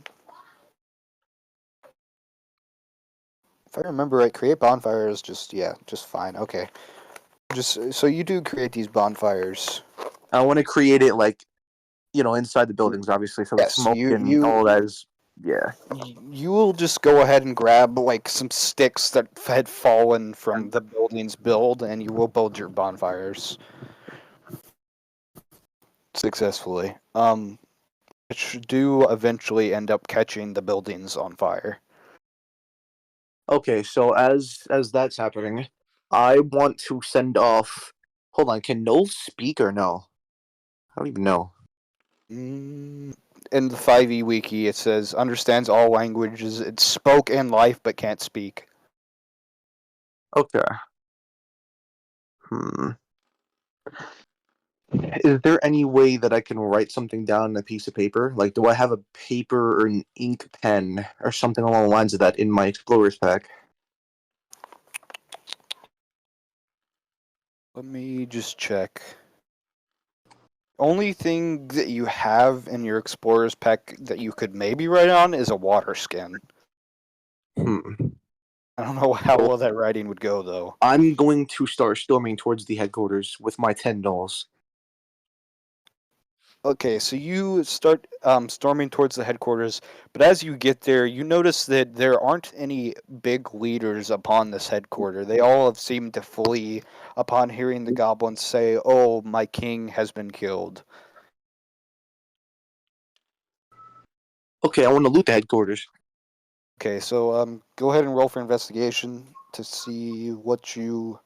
I remember right, create bonfire is just fine. Okay. Just so you do create these bonfires. I want to create it like, inside the buildings, obviously, so Yes, smoke and you- all that is, yeah. You will just go ahead and grab like some sticks that had fallen from the building's build, and you will build your bonfires successfully. Which do eventually end up catching the buildings on fire. Okay, so as that's happening, I want to send off. Hold on, can Noel speak or no? I don't even know. In the 5e wiki, it says understands all languages. It's spoke in life but can't speak. Okay. Hmm. Is there any way that I can write something down on a piece of paper? Like, do I have a paper or an ink pen or something along the lines of that in my explorer's pack? Let me just check. Only thing that you have in your explorer's pack that you could maybe write on is a water skin. Hmm. I don't know how well that writing would go though. I'm going to start storming towards the headquarters with my 10 gnolls. Okay, so you start storming towards the headquarters, but as you get there, you notice that there aren't any big leaders upon this headquarter. They all have seemed to flee upon hearing the goblins say, "Oh, my king has been killed." Okay, I want to loot the headquarters. Okay, so go ahead and roll for investigation to see what you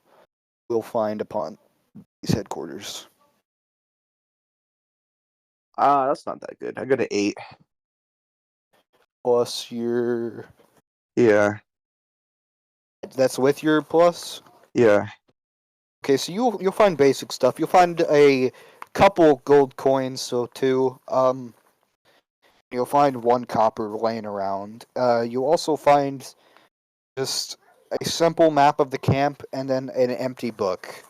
will find upon these headquarters. That's not that good. I got an 8. Plus your Yeah, that's with your plus. yeah. Okay, so you'll find basic stuff. You'll find a couple gold coins, so 2. You'll find 1 copper laying around. You'll also find just a simple map of the camp and then an empty book.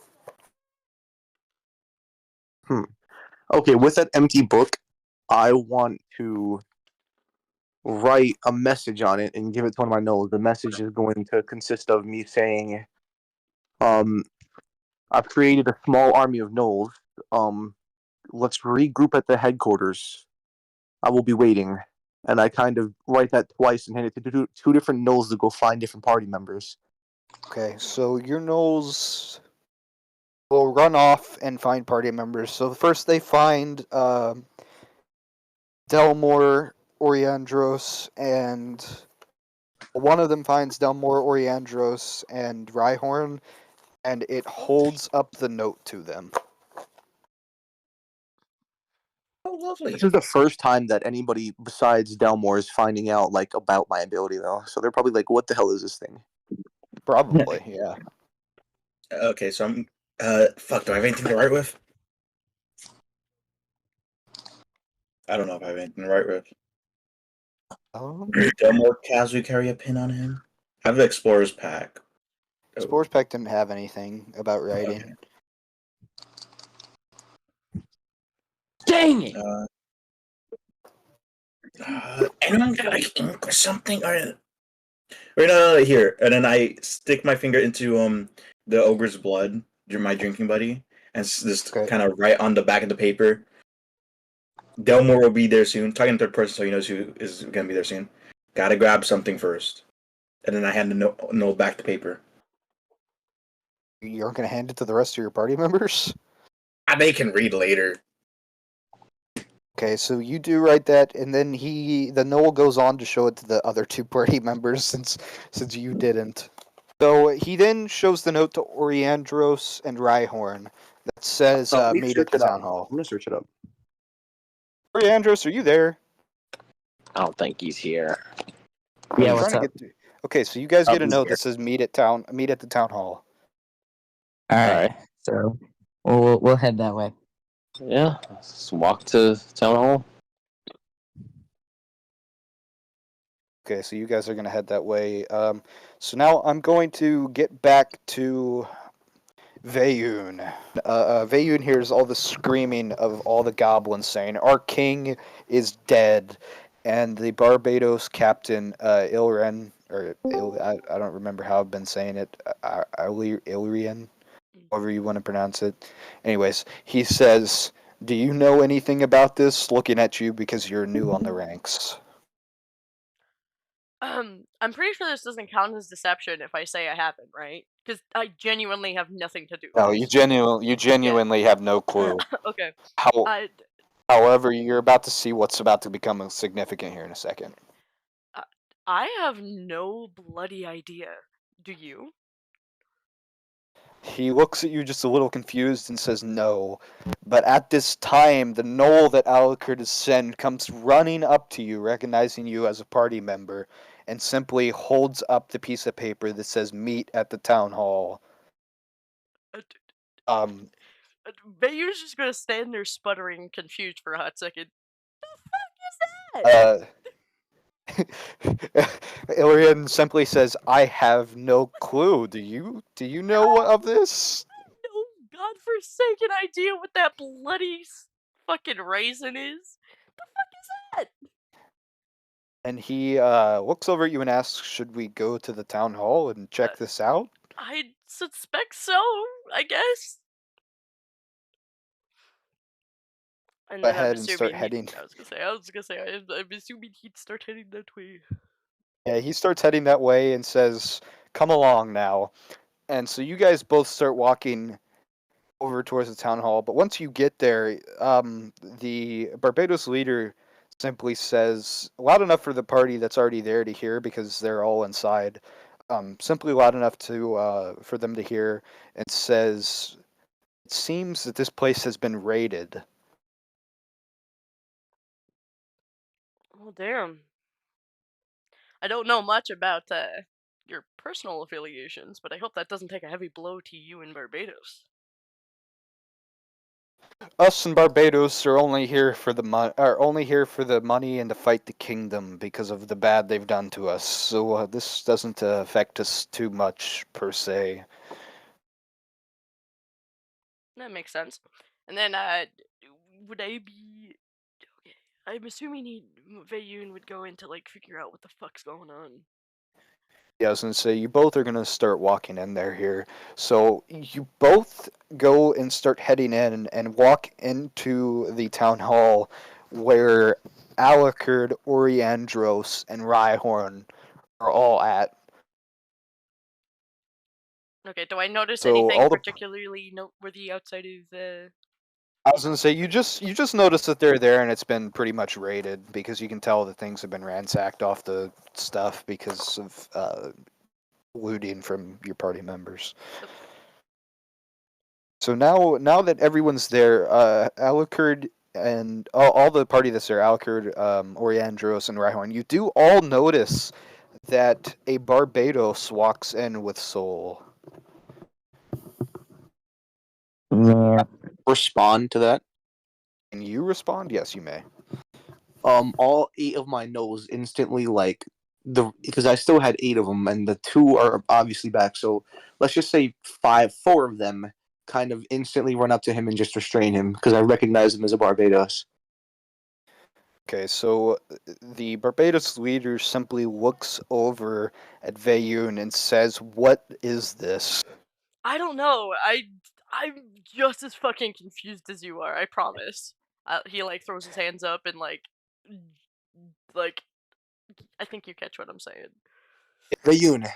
Okay, with that empty book, I want to write a message on it and give it to one of my gnolls. The message is going to consist of me saying, I've created a small army of gnolls. Let's regroup at the headquarters. I will be waiting. And I kind of write that twice and hand it to two different gnolls to go find different party members. Okay, so your gnolls will run off and find party members. So first they find Delmore, Oriandros, and one of them finds Delmore, Oriandros, and Rhyhorn, and it holds up the note to them. Oh, lovely. This is the first time that anybody besides Delmore is finding out like about my ability though. So they're probably like, what the hell is this thing? Probably, yeah. Okay, so I'm. Fuck. Do I have anything to write with? I don't know if I have anything to write with. Does Delmore casually carry a pin on him? I have the Explorer's pack. Oh, Explorer's Pack didn't have anything about writing. okay. Dang it! Anyone got like ink or something? Or no, here. And then I stick my finger into the ogre's blood, my drinking buddy, and just Okay. kind of write on the back of the paper. Delmore will be there soon. Talking in third person, so he knows who is gonna be there soon. Gotta grab something first, and then I hand the note back to paper. You aren't going to hand it to the rest of your party members? They can read later. Okay, so you do write that, and then the Noel goes on to show it to the other 2 party members since you didn't. So he then shows the note to Oriandros and Rhyhorn that says Let me meet search at the it up. town hall. I'm gonna search it up. Oriandros, are you there? I don't think he's here. Yeah, I'm what's trying to up? get okay, so you guys get a he's note here. that says meet at the town hall. All right. Alright. So we'll head that way. Yeah, let's walk to town hall. Okay, so you guys are going to head that way. So now I'm going to get back to Veyun. Veyun hears all the screaming of all the goblins saying, "Our king is dead," and the Barbados captain, Ilren, or I don't remember how I've been saying it, Ilrian, however you want to pronounce it. Anyways, he says, "Do you know anything about this?" Looking at you because you're new on the ranks. I'm pretty sure this doesn't count as deception if I say I haven't, right? Because I genuinely have nothing to do with No, this. you genuinely have no clue. Okay. How, however, you're about to see what's about to become significant here in a second. I have no bloody idea. Do you? He looks at you just a little confused and says no. But at this time, the knoll that Alucard has sent comes running up to you, recognizing you as a party member, and simply holds up the piece of paper that says meet at the town hall. Bayu's just gonna stand there sputtering, confused for a hot second. The fuck is that? Ilian simply says, "I have no clue. Do you know of this?" No godforsaken idea what that bloody fucking raisin is. The fuck is that? And he looks over at you and asks, "Should we go to the town hall and check this out?" I suspect so, I guess. And Go then I'm ahead and start assuming heading. I was gonna say, I'm assuming he'd start heading that way. Yeah, he starts heading that way and says, "Come along now." And so you guys both start walking over towards the town hall. But once you get there, the Barbados leader simply says, loud enough for the party that's already there to hear because they're all inside. Simply loud enough to for them to hear, and says, "It seems that this place has been raided." Oh damn. I don't know much about your personal affiliations, but I hope that doesn't take a heavy blow to you in Barbados. Us in Barbados are only here for the money and to fight the kingdom because of the bad they've done to us. So this doesn't affect us too much per se. That makes sense. And then would I be okay? I'm assuming Veyun would go in to like figure out what the fuck's going on. Yeah, I was gonna say you both are gonna start walking in there here. So you both go and start heading in and walk into the town hall where Alucard, Oriandros, and Rhyhorn are all at. Okay, do I notice So anything all the particularly noteworthy outside of I was gonna say you just noticed that they're there and it's been pretty much raided because you can tell that things have been ransacked off the stuff because of looting from your party members. So now that everyone's there, Alucard and all the party that's there, Alucard, Oriandros, and Rhyhorn, you do all notice that a Barbados walks in with Soul. Respond to that. Can you respond? Yes, you may. All 8 of my no's instantly because I still had 8 of them, and the 2 are obviously back. So let's just say 4 of them kind of instantly run up to him and just restrain him because I recognize him as a Barbados. Okay, so the Barbados leader simply looks over at Veyun and says, "What is this?" I don't know. I'm just as fucking confused as you are. I promise. He like throws his hands up and like I think you catch what I'm saying. Veyun,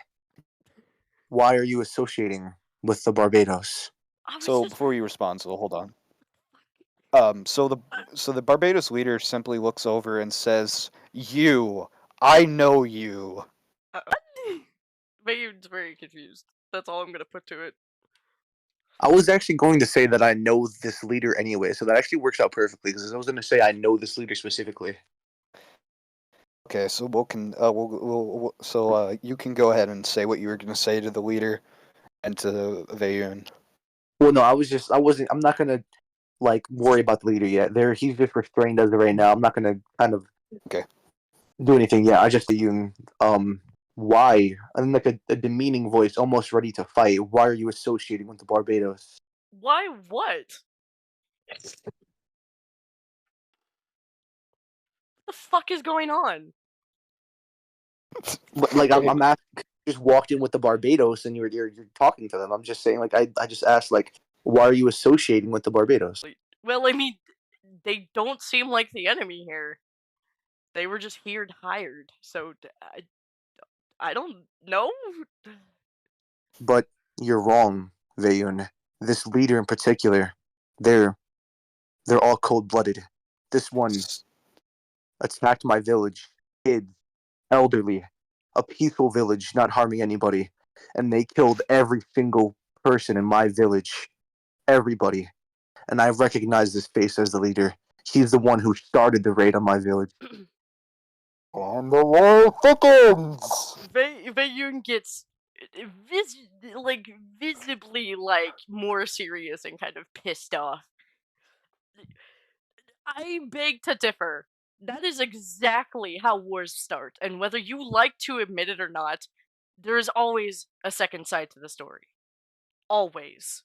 why are you associating with the Barbados? I was So just before you respond, so hold on. So the Barbados leader simply looks over and says, "You, I know you." Veyun's very confused. That's all I'm gonna put to it. I was actually going to say that I know this leader anyway, so that actually works out perfectly because I was going to say I know this leader specifically. Okay, so you can go ahead and say what you were going to say to the leader and to Veyun. Well, no, I'm not going to worry about the leader yet. He's just restrained as of right now. I'm not going to kind of do anything yet. I just Veyun, why? I'm like a demeaning voice, almost ready to fight. Why are you associating with the Barbados? Why what? What the fuck is going on? I'm asking. Just walked in with the Barbados, and you're talking to them. I'm just saying, I just asked, why are you associating with the Barbados? Well, I mean, they don't seem like the enemy here. They were just here hired, so I don't know. But you're wrong, Veyun. This leader in particular, they're all cold-blooded. This one attacked my village, kids, elderly, a peaceful village, not harming anybody, and they killed every single person in my village, everybody. And I recognize this face as the leader. He's the one who started the raid on my village. And the war thickens! Veyun gets visibly like more serious and kind of pissed off. I beg to differ. That is exactly how wars start, and whether you like to admit it or not, there is always a second side to the story. Always.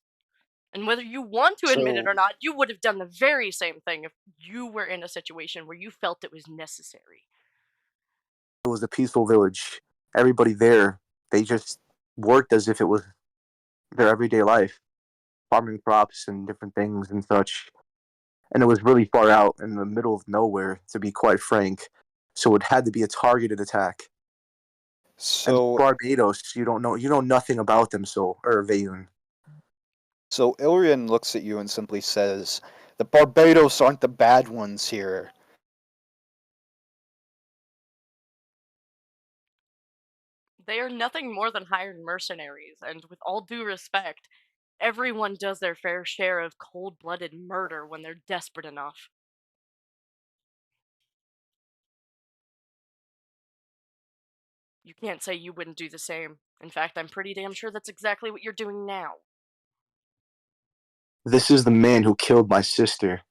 And whether you want to admit it So or not, you would have done the very same thing if you were in a situation where you felt it was necessary. It was a peaceful village. Everybody there, they just worked as if it was their everyday life, farming crops and different things and such. And it was really far out in the middle of nowhere, to be quite frank. So it had to be a targeted attack. And so Barbados, you know nothing about them, or Vayun. so Ilrian looks at you and simply says, "The Barbados aren't the bad ones here." They are nothing more than hired mercenaries, and with all due respect, everyone does their fair share of cold blooded murder when they're desperate enough. You can't say you wouldn't do the same. In fact, I'm pretty damn sure that's exactly what you're doing now. This is the man who killed my sister.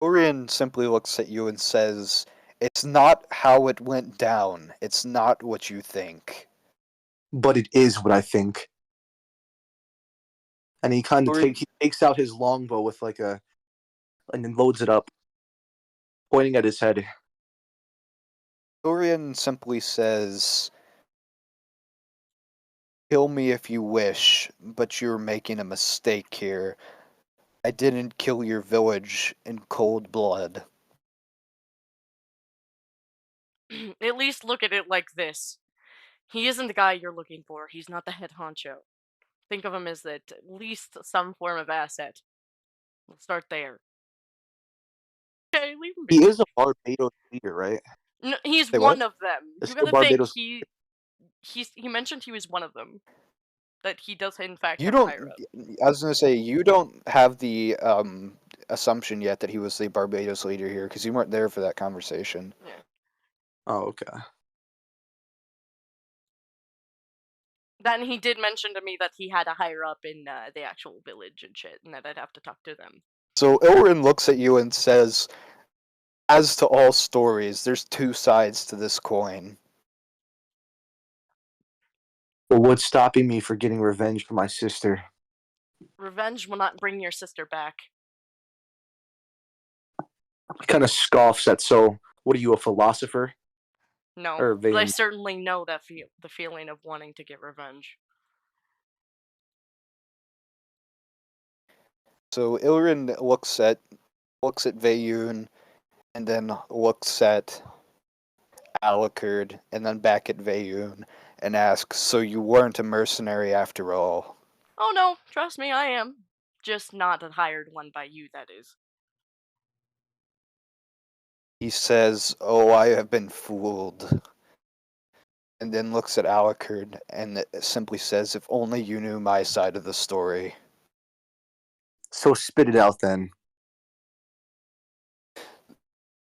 Ilrian simply looks at you and says, "It's not how it went down. It's not what you think." But it is what I think. And he kind of Ilrian- he takes out his longbow with and then loads it up, pointing at his head. Ilrian simply says, "Kill me if you wish, but you're making a mistake here. I didn't kill your village in cold blood." At least look at it like this. He isn't the guy you're looking for. He's not the head honcho. Think of him as at least some form of asset. We'll start there. Okay, leave him be. He is a Barbados leader, right? No, he's Say one what? of them. Is You he a gotta think Barbados? he mentioned he was one of them. That he does in fact You have don't. higher up. I was gonna say you don't have the assumption yet that he was the Barbados leader here because you weren't there for that conversation. Oh, okay. Then he did mention to me that he had a higher up in the actual village and shit, and that I'd have to talk to them. So Ilrin looks at you and says, "As to all stories, there's two sides to this coin. But what's stopping me for getting revenge for my sister? Revenge will not bring your sister back. He kind of scoffs at, so, what are you, a philosopher? No, Or but I vain? certainly know that the feeling of wanting to get revenge. So Ilrin looks at Vayun, and then looks at Alucard, and then back at Vayun, and asks, "So you weren't a mercenary after all?" Oh no, trust me, I am. Just not a hired one by you, that is. He says, "Oh, I have been fooled." And then looks at Alucard and simply says, "If only you knew my side of the story." So spit it out then.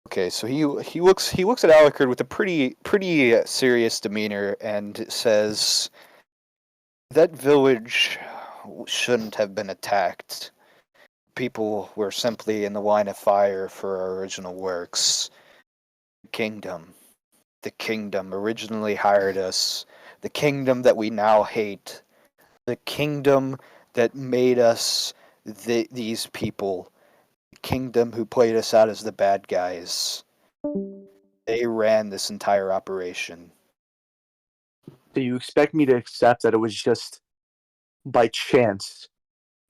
Okay, so he looks at Alucard with a pretty serious demeanor and says, "That village shouldn't have been attacked. People were simply in the line of fire for our original works. The kingdom originally hired us. The kingdom that we now hate. The kingdom that made us these people. The kingdom who played us out as the bad guys. They ran this entire operation." Do you expect me to accept that it was just by chance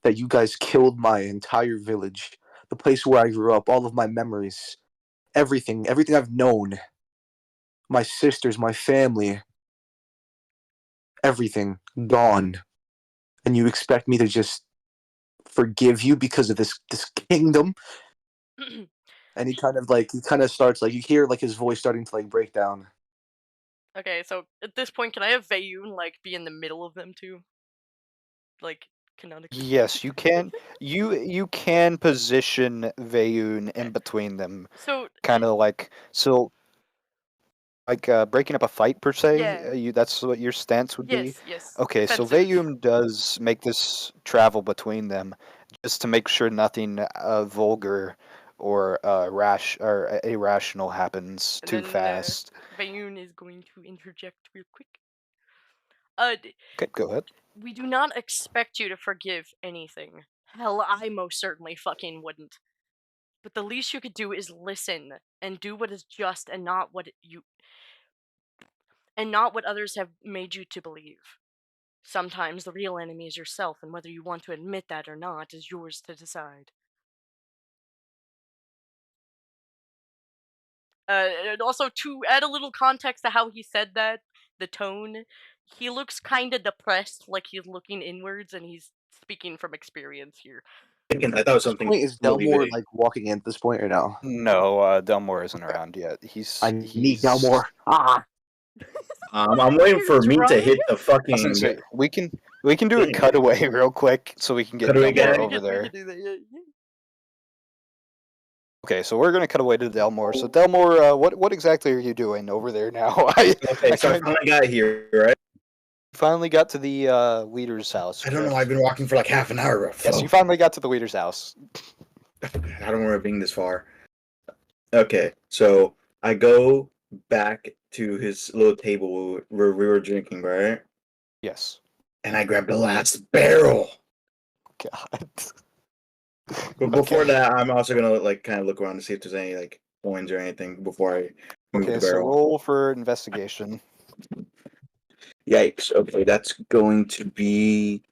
that you guys killed my entire village, the place where I grew up, all of my memories, everything I've known, my sisters, my family, everything gone, and you expect me to just forgive you because of this kingdom? And he kind of starts like, you hear like his voice starting to like break down. Okay, so at this point, can I have Vayun like be in the middle of them two? Like canonically. Yes, you can. You can position Vayun in Okay. between them, So kind of like so. Like breaking up a fight per se. Yeah. That's what your stance would be. Yes, yes. Okay, so defensive. Vayum does make this travel between them just to make sure nothing vulgar or rash or irrational happens And too then fast. Vayun is going to interject real quick. Okay, go ahead. We do not expect you to forgive anything. Hell, I most certainly fucking wouldn't. But the least you could do is listen and do what is just and not what others have made you to believe. Sometimes the real enemy is yourself, and whether you want to admit that or not is yours to decide. And also, to add a little context to how he said that, the tone, he looks kind of depressed, like he's looking inwards, and he's speaking from experience here. I thought it was something. Wait, is really Delmore big. like walking in at this point or no? No, Delmore isn't around yet. I need Delmore. I'm waiting for me to Trying? hit the I was fucking. gonna say, we can do a Yeah. cutaway real quick so we can get Cutaway Delmore guy? over there. We can do that, yeah. Okay, so we're gonna cut away to Delmore. So Delmore, what exactly are you doing over there now? I Okay, so I kinda- finally got here, right? finally got to the leader's house. I don't know. correct? I've been walking for like half an hour, bro. Yes, you finally got to the leader's house. I don't remember being this far. Okay, so I go back to his little table where we were drinking, right? Yes. And I grabbed the last barrel. God. But before Okay. that, I'm also gonna like kind of look around to see if there's any like coins or anything before I move Okay, the so barrel. roll for investigation. Yikes! Okay, that's going to be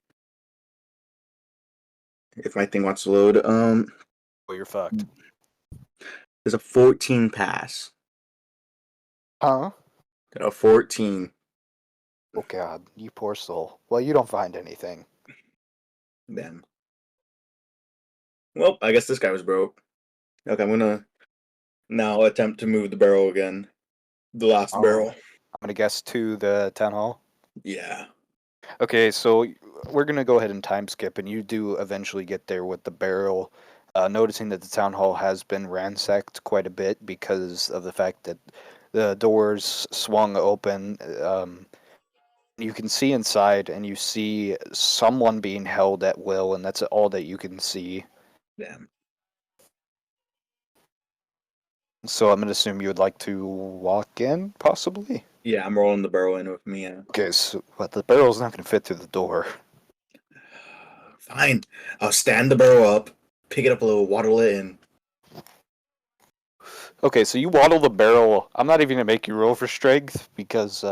if my thing wants to load. Well, you're fucked. There's a 14 pass. Huh? Got a 14. Oh God, you poor soul. Well, you don't find anything. Damn. Well, I guess this guy was broke. Okay, I'm gonna now attempt to move the barrel again. The last Oh. barrel. I'm gonna guess to the town hall. Yeah. Okay, so we're gonna go ahead and time skip, and you do eventually get there with the barrel, noticing that the town hall has been ransacked quite a bit because of the fact that the doors swung open. You can see inside, and you see someone being held at will, and that's all that you can see. Damn. So I'm gonna assume you would like to walk in, possibly. Yeah, I'm rolling the barrel in with me. Okay, so but the barrel's not gonna fit through the door. Fine. I'll stand the barrel up, pick it up a little, waddle it in. Okay, so you waddle the barrel. I'm not even gonna make you roll for strength because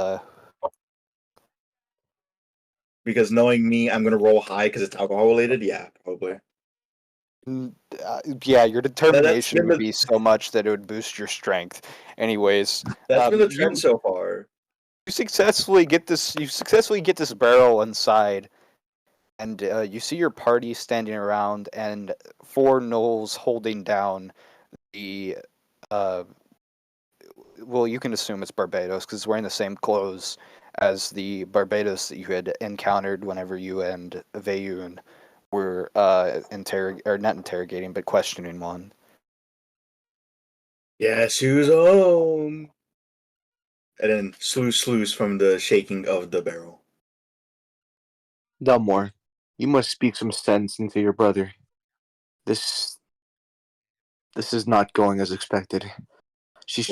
Because knowing me, I'm gonna roll high because it's alcohol related. Yeah, probably. yeah, your determination been would the- be so much that it would boost your strength. Anyways, That's been the you- trend so far. you successfully get this. You successfully get this barrel inside, and you see your party standing around, and 4 gnolls holding down the. Well, you can assume it's Barbados because it's wearing the same clothes as the Barbados that you had encountered whenever you and Vayun were not interrogating, but questioning one. Yeah, shoes home. And then sluice from the shaking of the barrel. Delmore, you must speak some sense into your brother. This is not going as expected. He's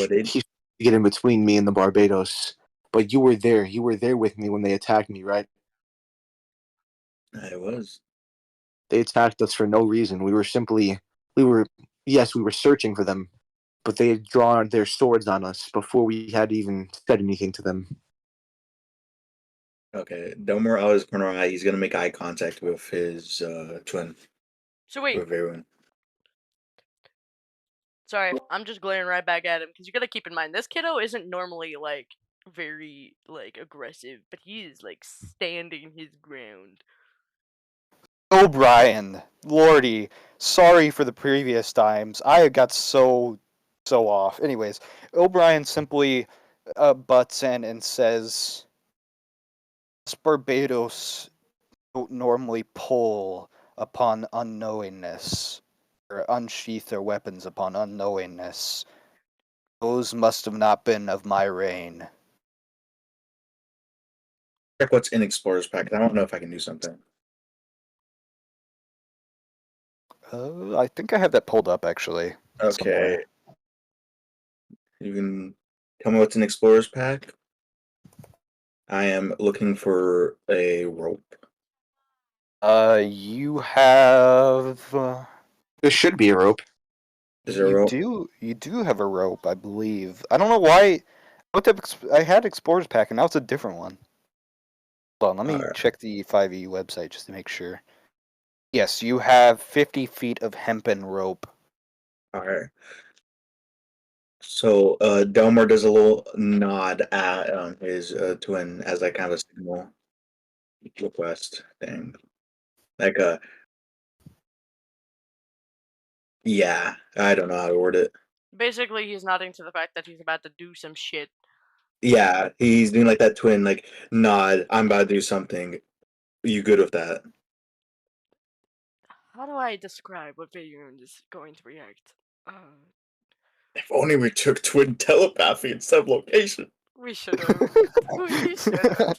getting between me and the Barbados. But you were there. You were there with me when they attacked me, right? I was. They attacked us for no reason. We were searching for them, but they had drawn their swords on us before we had even said anything to them. Okay, Delmore out of his corner eye. He's gonna make eye contact with his twin. So wait, With everyone. sorry, I'm just glaring right back at him because you gotta keep in mind this kiddo isn't normally like very like aggressive, but he is like standing his ground. O'Brien, Lordy, sorry for the previous times. I got so off. Anyways, O'Brien simply butts in and says, "Us Barbados don't normally pull upon unknowingness, or unsheath their weapons upon unknowingness. Those must have not been of my reign. Check what's in Explorer's Pack. I don't know if I can do something. I think I have that pulled up actually. Okay. somewhere. You can tell me what's in Explorer's Pack. I am looking for a rope. You have. There should be a rope. Is there a You rope? do have a rope, I believe. I don't know why. I looked up. I had Explorer's Pack, and now it's a different one. Hold on, let me Alright. check the 5e website just to make sure. Yes, you have 50 feet of hempen rope. Alright. So Delmar does a little nod at his twin as like kind of a signal request thing. Like yeah, I don't know how to word it. Basically, he's nodding to the fact that he's about to do some shit. Yeah, he's doing like that twin like nod, I'm about to do something. You good with that? How do I describe what Veyun is going to react? If only we took twin telepathy instead of location. We should have. We should have.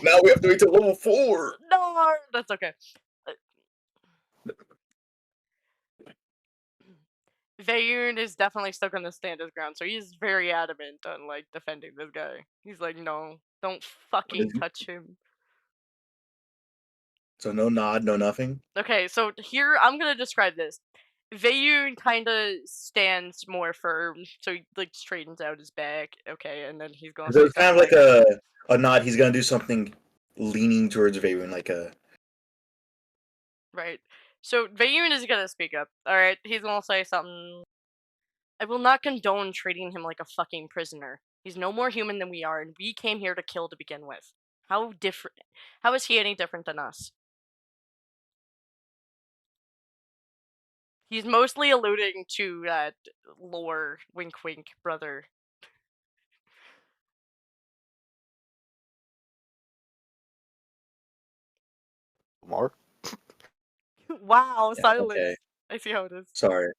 Now we have to wait till level 4. No, that's okay. Veyun is definitely still gonna stand his ground, so he's very adamant on like defending this guy. He's like, no, don't fucking touch him. So no nod, no nothing. Okay, so here I'm gonna describe this. Veyun kind of stands more firm, so he like straightens out his back. Okay, and then he's going. So it's kind of like a nod. He's gonna do something leaning towards Veyun, like a Right. So Veyun is gonna speak up. Alright, he's gonna say something. I will not condone treating him like a fucking prisoner. He's no more human than we are, and we came here to kill to begin with. How is he any different than us? He's mostly alluding to that lore, wink wink, brother. Mark? Wow, Yeah, silence. okay. I see how it is. Sorry.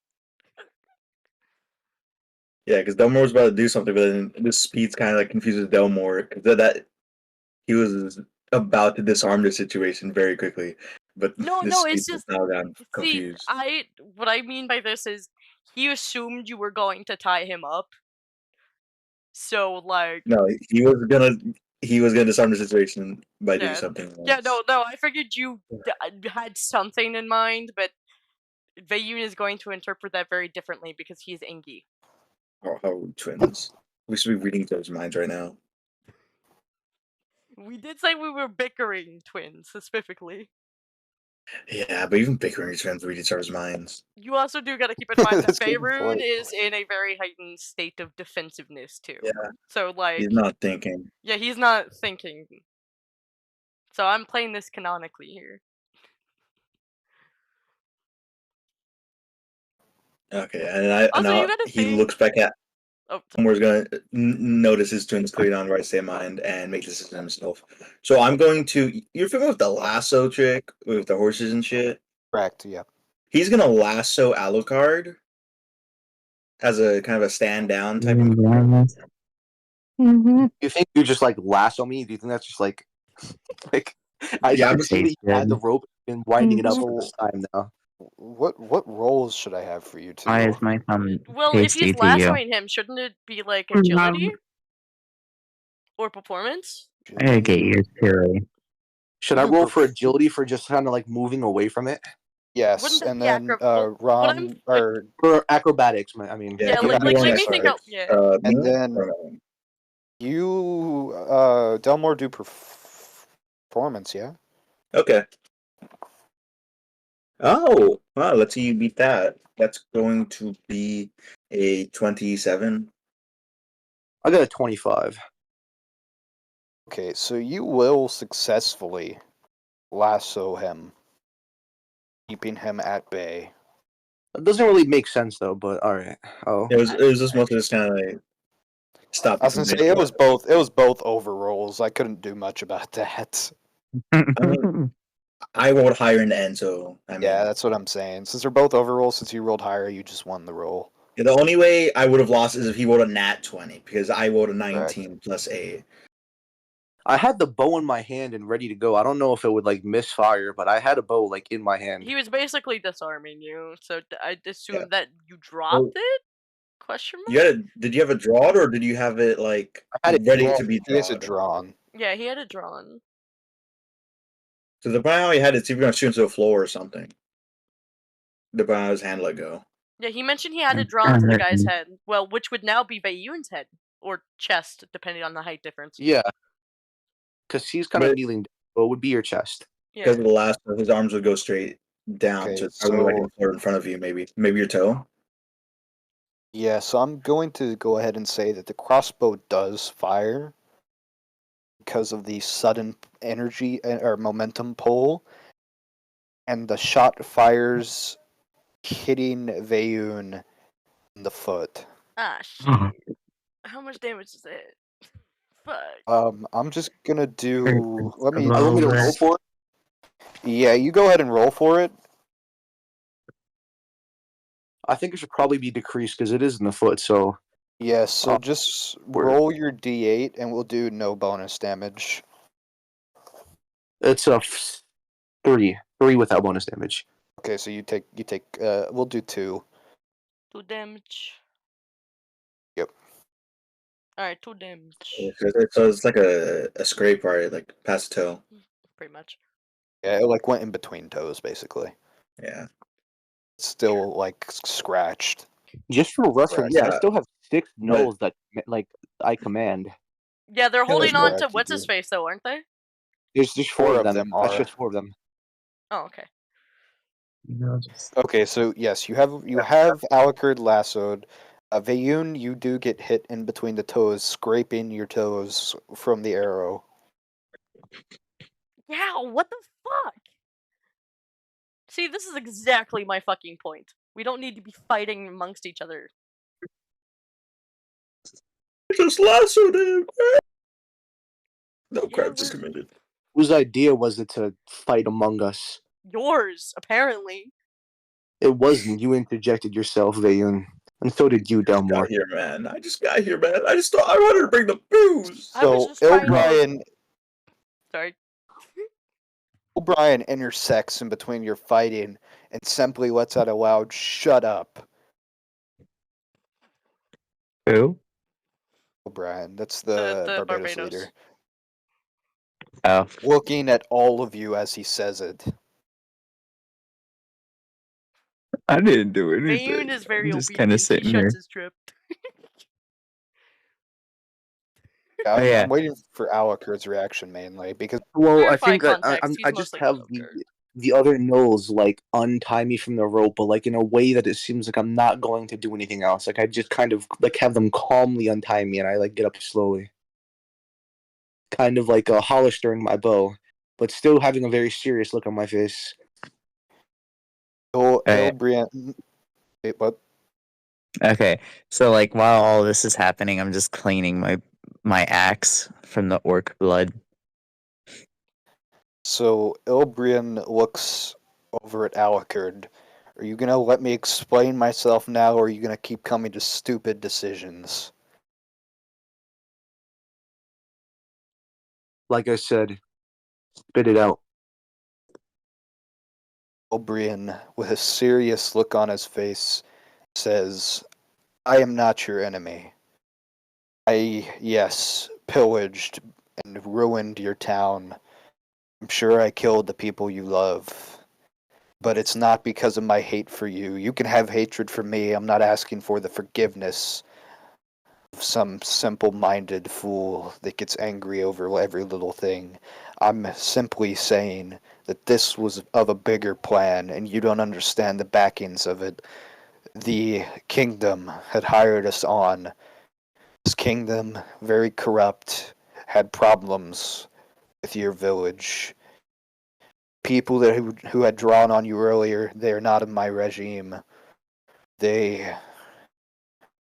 Yeah, because Delmore was about to do something, but then this speed's kind of like confuses Delmore because that he was about to disarm the situation very quickly, but No, this no, speed it's just now got see, confused. what I mean by this is he assumed you were going to tie him up. So like No, he was gonna disarm the situation by doing Yeah. something. Yeah, else. no, I figured you had something in mind, but Veyun is going to interpret that very differently because he's Engi. How are we twins? We should be reading each other's minds right now. We did say we were bickering twins, specifically. Yeah, but even bickering twins read each other's minds. You also do gotta keep in mind that That's a good Faerun point. is in a very heightened state of defensiveness too. Yeah. So like He's not thinking. yeah, he's not thinking. So I'm playing this canonically here. Okay, and I Also, now you gotta he think- looks back at Oh, Delmore's gonna notice his twins clearly on the right state of mind and make the decision himself. So I'm going to. You're familiar with the lasso trick with the horses and shit? Correct, yeah. He's gonna lasso Alucard as a kind of a stand down type of. You think you just like lasso me? Do you think that's just like I Yeah, I'm just see that you had the rope and winding it up for this time now. What roles should I have for you two? Why is my thumb well, if tasty he's to you? lassoing him, shouldn't it be like agility or performance? I gotta get yours too. Should I roll for agility for just kind of like moving away from it? Yes, Wouldn't that and be then what I'm- Rom or For acrobatics, I mean. Yeah, keep like going let me next think part. out. Yeah. and Me? then Or no? you Delmore do performance, yeah? Okay. Oh, wow, let's see you beat that. That's going to be a 27. I got a 25. Okay, so you will successfully lasso him, keeping him at bay. It doesn't really make sense though, but all right. Oh, It was just mostly just kind of like stop. I was gonna say it was both overrolls. I couldn't do much about that. I rolled higher in the end, so I mean, Yeah, that's what I'm saying. Since they're both overrolls, since you rolled higher, you just won the roll. Yeah, the only way I would have lost is if he rolled a nat 20, because I rolled a 19 plus 8. I had the bow in my hand and ready to go. I don't know if it would like misfire, but I had a bow like in my hand. He was basically disarming you, so I'd assume Yeah. that you dropped it? Question mark? Did you have it drawn, or did you have it like I had it ready drawn. to be He has it drawn? drawn. Yeah, he had it drawn. So the how he had it, see if you're gonna shoot into the floor or something. The how his hand let go. Yeah, he mentioned he had it drawn to the guy's head. Well, which would now be Bayun's head. Or chest, depending on the height difference. Yeah, because he's kind of But- kneeling. What would be your chest? Yeah. Because of the last, his arms would go straight down Okay, to probably like so- the floor in front of you, maybe your toe. Yeah, so I'm going to go ahead and say that the crossbow does fire because of the sudden energy or momentum pull, and the shot fires hitting Veyun in the foot. Ah, shit. How much damage is it? Fuck. I'm just gonna do. Let me. You want me to roll for it? Yeah, you go ahead and roll for it. I think it should probably be decreased because it is in the foot. So Yeah, so Oh, just word. roll your d8 and we'll do no bonus damage. it's a 3 without bonus damage. Okay, so you take we'll do 2. 2 damage. Yep. Alright, 2 damage. So it's like a scrape, right? Like past the toe. Pretty much. Yeah, it like went in between toes basically. Yeah. It's still like scratched. Just for reference, I Yeah. still have 6 no's that like I command. Yeah, they're that's holding on to correct, you what's his do. face though, aren't they? There's just 4 of them. That's are. just 4 of them. Oh, okay. Okay, so yes, you have Alucard lassoed. Veyun, you do get hit in between the toes, scraping your toes from the arrow. Yeah, what the fuck? See, this is exactly my fucking point. We don't need to be fighting amongst each other. Just lassoed him. No Yeah, crimes we're- committed. Whose idea was it to fight among us? Yours, apparently. It wasn't. You interjected yourself, Veyun. And so did you, Delmore. Got here, man. I just got here, man. I just thought I wanted to bring the booze. I was So just trying to- O'Brien Sorry. O'Brien intersects in between your fighting and simply lets out a loud "Shut up." Who? O'Brien, that's The the Barbados Barbados. leader. Oh, Looking at all of you as he says it. I didn't do anything. Bayun is very I'm just obedient. kind He of sitting shuts here. his trip. I'm, yeah. I'm waiting for Alucard's reaction mainly because Well, I Clarify think that context, he's I just mostly have Alucard. the other no's like untie me from the rope, but like in a way that it seems like I'm not going to do anything else. Like I just kind of like have them calmly untie me, and I like get up slowly, kind of like a Hollister my bow, but still having a very serious look on my face. O'Brien. Wait, what? Okay, so like while all this is happening, I'm just cleaning my axe from the orc blood. So Ilbrian looks over at Alucard. Are you gonna let me explain myself now, or are you gonna keep coming to stupid decisions? Like I said, spit it out. Ilbrian, with a serious look on his face, says, "I am not your enemy. I, yes, pillaged and ruined your town. I'm sure I killed the people you love. But it's not because of my hate for you. You can have hatred for me. I'm not asking for the forgiveness of some simple-minded fool that gets angry over every little thing. I'm simply saying that this was of a bigger plan, and you don't understand the backings of it. The kingdom had hired us on. This kingdom, very corrupt, had problems with your village. People who had drawn on you earlier, they are not in my regime. They,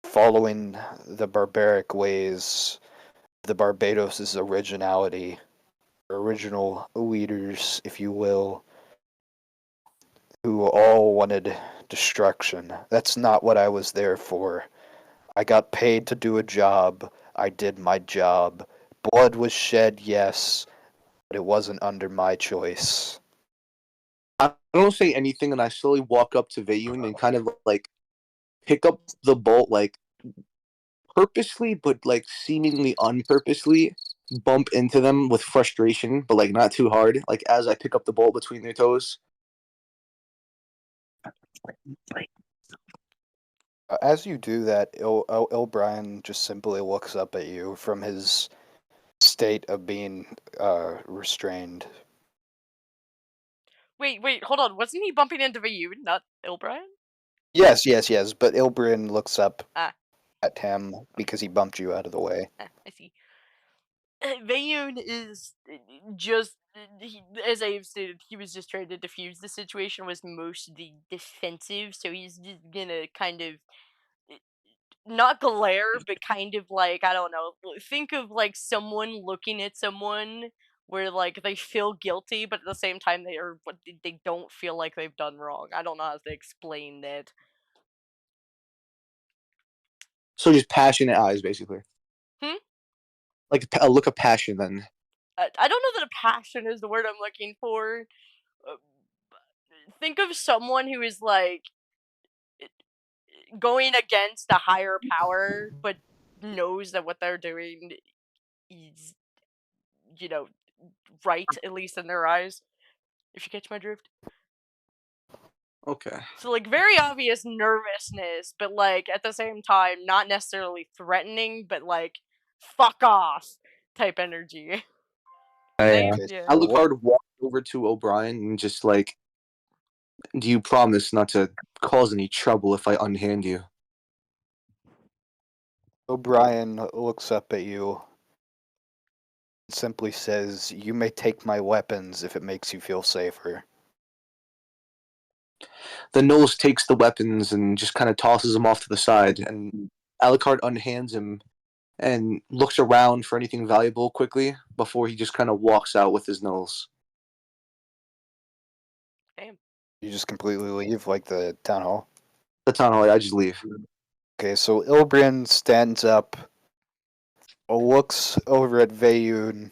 following the barbaric ways, the Barbados' originality, original leaders, if you will, who all wanted self-destruction. That's not what I was there for. I got paid to do a job. I did my job. Blood was shed, yes, but it wasn't under my choice. I don't say anything, and I slowly walk up to Vayun and kind of like pick up the bolt, like purposely, but like seemingly unpurposely, bump into them with frustration, but like not too hard. Like as I pick up the bolt between their toes. As you do that, O'Brien just simply looks up at you from his state of being restrained. Wait, hold on. Wasn't he bumping into you, not Ilbrian? Yes, but Ilbrin looks up Ah. at him because he bumped you out of the way. I see. Vayun is just, as I have stated, he was just trying to defuse the situation, was mostly defensive, so he's just gonna kind of not glare, but kind of like, I don't know, think of like someone looking at someone where like they feel guilty, but at the same time they don't feel like they've done wrong. I don't know how to explain that. So just passionate eyes, basically. Like a look of passion, then. I don't know that a passion is the word I'm looking for. Uh, think of someone who is like going against a higher power, but knows that what they're doing is, you know, right, at least in their eyes. If you catch my drift. Okay. So like very obvious nervousness, but like at the same time not necessarily threatening, but like fuck off type energy. Oh, yeah. Yeah. Alucard walked over to O'Brien and just like, do you promise not to cause any trouble if I unhand you? O'Brien looks up at you and simply says, "You may take my weapons if it makes you feel safer." The Knowles takes the weapons and just kind of tosses them off to the side, and Alucard unhands him and looks around for anything valuable quickly before he just kind of walks out with his Knowles. Damn. You just completely leave, like the town hall? The town hall, I just leave. Okay, so Ilbrin stands up, looks over at Vayun,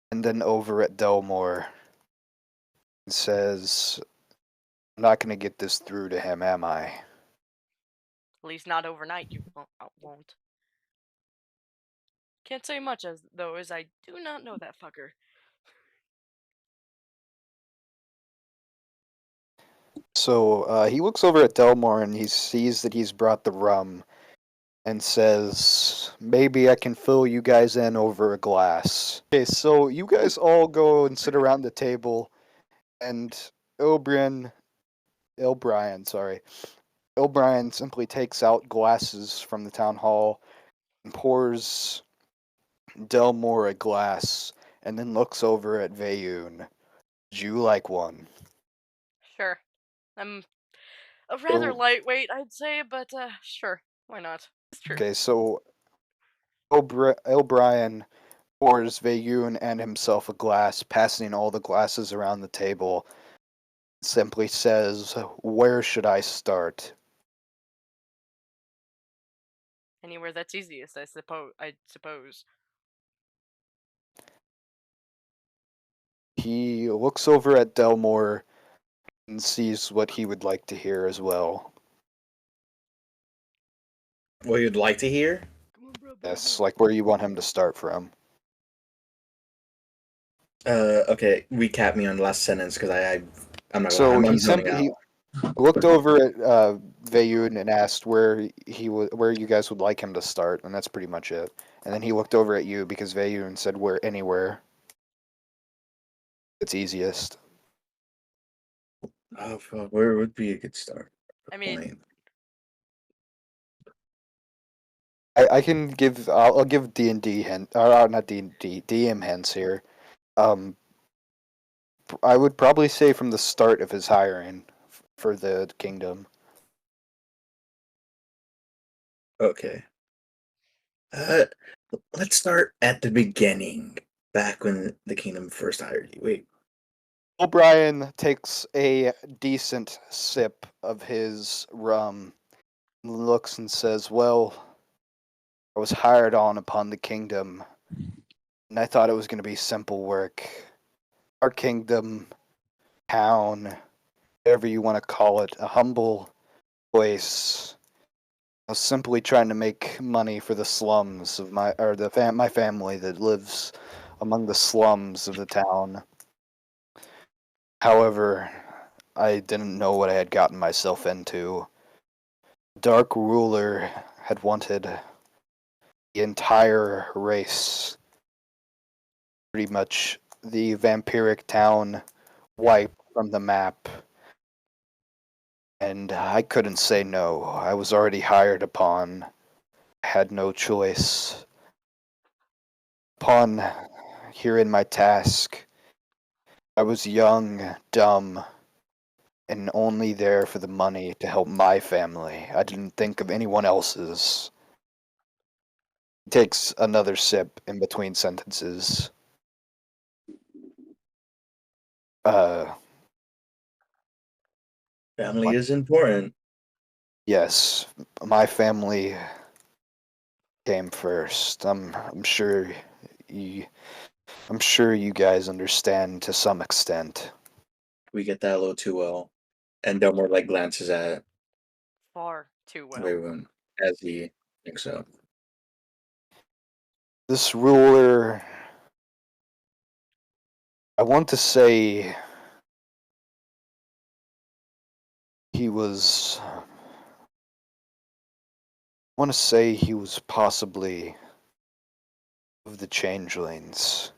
and then over at Delmore, and says, "I'm not gonna get this through to him, am I?" At least not overnight. You won't. Can't say much as I do not know that fucker. So he looks over at Delmore and he sees that he's brought the rum and says, "Maybe I can fill you guys in over a glass." Okay, so you guys all go and sit around the table, and Ilbrian simply takes out glasses from the town hall and pours Delmore a glass, and then looks over at Vayun. "Would you like one?" Sure. I'm a rather So- lightweight, I'd say, but sure. Why not? It's true. Okay, so O'Brien pours Vayun and himself a glass, passing all the glasses around the table. Simply says, "Where should I start?" Anywhere that's easiest, I suppose. He looks over at Delmore and sees what he would like to hear as well. What you'd like to hear? Yes, like where you want him to start from. Okay. Recap me on the last sentence because I'm not. So I'm he zoning simply out. looked over at Vayun and asked where where you guys would like him to start, and that's pretty much it. And then he looked over at you because Vayun said anywhere. It's easiest. Oh, fuck, where would be a good start? I mean, Point. I can give I'll give D&D hint or not D&D DM hints here. I would probably say from the start of his hiring for the kingdom. Okay. Let's start at the beginning, back when the kingdom first hired you. Wait, O'Brien takes a decent sip of his rum, looks and says, "Well, I was hired on upon the kingdom, and I thought it was going to be simple work. Our kingdom, town, whatever you want to call it, a humble place. I was simply trying to make money for the slums of my family that lives among the slums of the town. However, I didn't know what I had gotten myself into. Dark Ruler had wanted the entire race, pretty much the vampiric town, wiped from the map. And I couldn't say no. I was already hired upon. I had no choice. Upon hearing my task, I was young, dumb, and only there for the money to help my family. I didn't think of anyone else's. He takes another sip in between sentences. Family What? is important. Yes, my family came first. I'm sure you guys understand to some extent. We get that a little too well. And Delmore like glances at Far too well. Raven as he thinks so. This ruler, I want to say he was. I want to say he was possibly of the changelings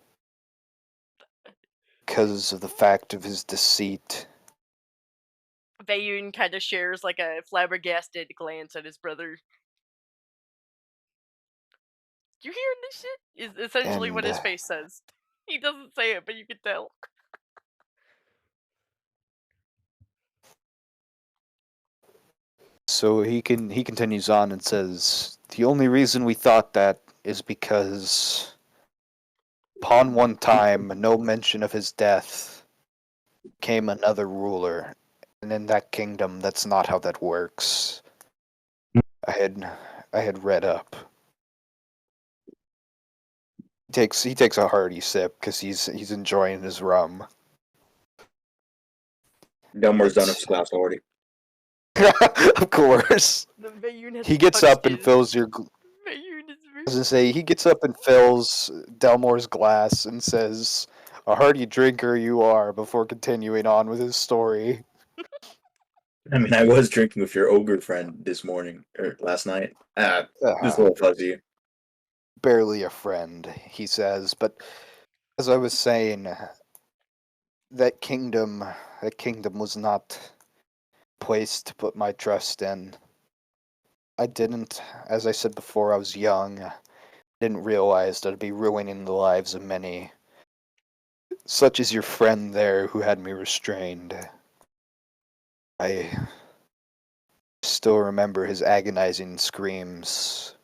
because of the fact of his deceit. Bayun kind of shares like a flabbergasted glance at his brother. You hearing this shit? Is essentially what his And face says. He doesn't say it, but you can tell. so he continues on and says, "The only reason we thought that is because upon one time, no mention of his death, came another ruler, and in that kingdom, that's not how that works. I had read up." He takes a hearty sip because he's enjoying his rum. Delmore's done with his glass already. Of course. The Bayun has He gets touched up and his- fills your. Bayun is I was gonna say he gets up and fills Delmore's glass and says, "A hearty drinker you are," before continuing on with his story. I mean, I was drinking with your ogre friend this morning or last night. This Uh, little fuzzy. Barely a friend, he says. But as I was saying, that kingdom was not a place to put my trust in. I didn't, as I said before, I was young. Didn't realize that I'd be ruining the lives of many, such as your friend there who had me restrained. I still remember his agonizing screams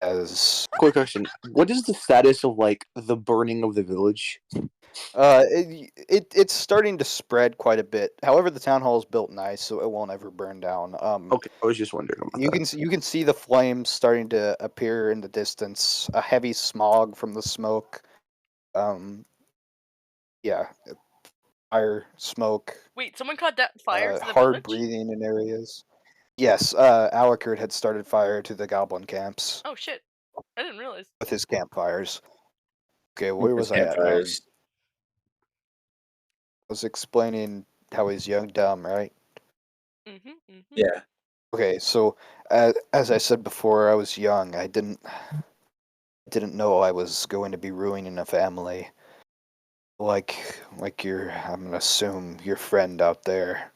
as Quick question: what is the status of like the burning of the village? it's starting to spread quite a bit. However, the town hall is built nice, so it won't ever burn down. Okay, I was just wondering about You that. you can see the flames starting to appear in the distance. A heavy smog from the smoke. Yeah, fire, smoke, Wait, someone caught that fire to the hard village? breathing in areas. Yes, Alucard had started fire to the goblin camps Oh shit. I didn't realize. with his campfires. Okay, where was I at? Campfires. I was explaining how he's young, dumb, right? Mm-hmm. Yeah. Okay, so as I said before, I was young. I didn't know I was going to be ruining a family. Like your, I'm gonna assume your friend out there.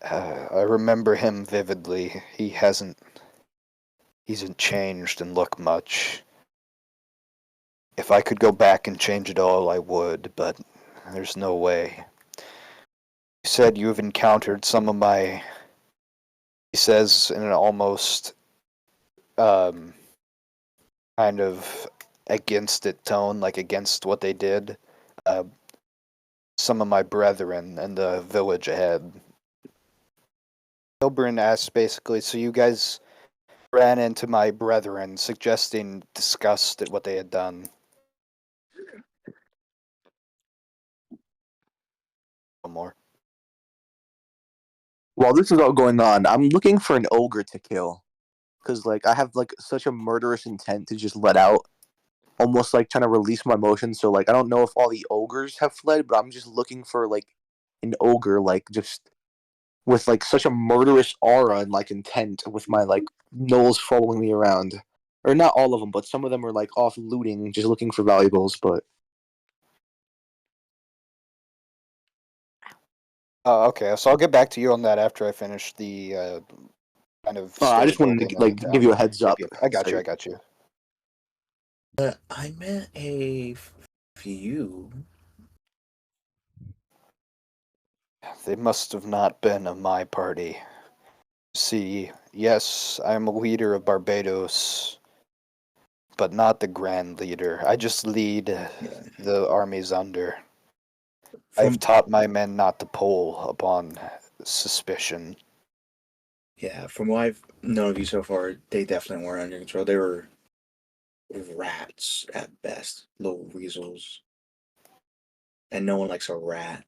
I remember him vividly. He hasn't changed and look much. If I could go back and change it all, I would, but there's no way. You said you've encountered some of my. He says in an almost kind of against it tone, like against what they did. some of my brethren in the village ahead. Ilbrin asked basically, so you guys ran into my brethren, suggesting disgust at what they had done. No more. While this is all going on, I'm looking for an ogre to kill. Because, like, I have, like, such a murderous intent to just let out. Almost, like, trying to release my emotions. So, like, I don't know if all the ogres have fled, but I'm just looking for, like, an ogre, like, just with, like, such a murderous aura and, like, intent with my, like, gnolls following me around. Or not all of them, but some of them are, like, off looting, just looking for valuables, but... Okay, so I'll get back to you on that after I finish the kind of. I just wanted storyboarding to of like the give you a town. heads up. Yep, I got you. So- I got you. I met a few. They must have not been of my party. See, yes, I'm a leader of Barbados, but not the grand leader. I just lead the armies under. I've taught my men not to poll upon suspicion. Yeah, from what I've known of you so far, they definitely weren't under control. They were rats at best, little weasels, and no one likes a rat.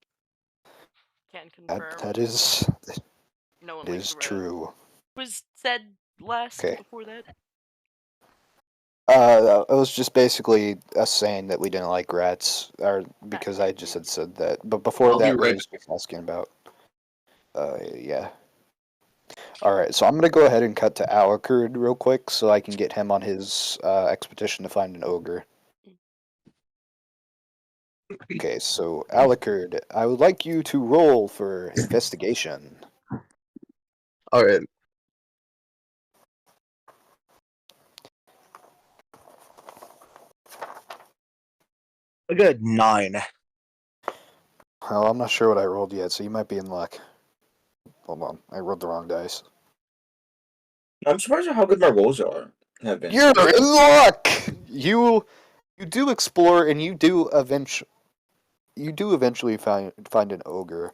Can't confirm. That is No one it likes is the rat. true. Was said last Okay. before that? It was just basically us saying that we didn't like rats, or because I just had said that. But before I'll be that, right Rose was asking about. Yeah. All right, so I'm gonna go ahead and cut to Alucard real quick, so I can get him on his expedition to find an ogre. Okay, so Alucard, I would like you to roll for investigation. All right. I got 9. Well, I'm not sure what I rolled yet, so you might be in luck. Hold on, I rolled the wrong dice. I'm surprised at how good my rolls have been. You're in luck. You do explore, and you do eventually find an ogre,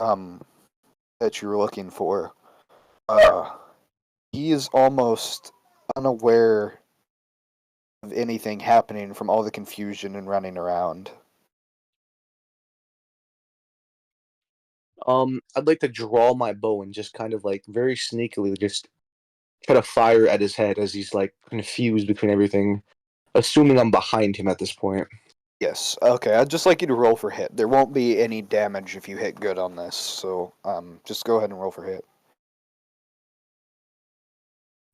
that you're looking for. He is almost unaware of anything happening from all the confusion and running around. I'd like to draw my bow and just kind of like very sneakily just try to fire at his head as he's like confused between everything, assuming I'm behind him at this point. Yes. Okay. I'd just like you to roll for hit. There won't be any damage if you hit good on this, so just go ahead and roll for hit.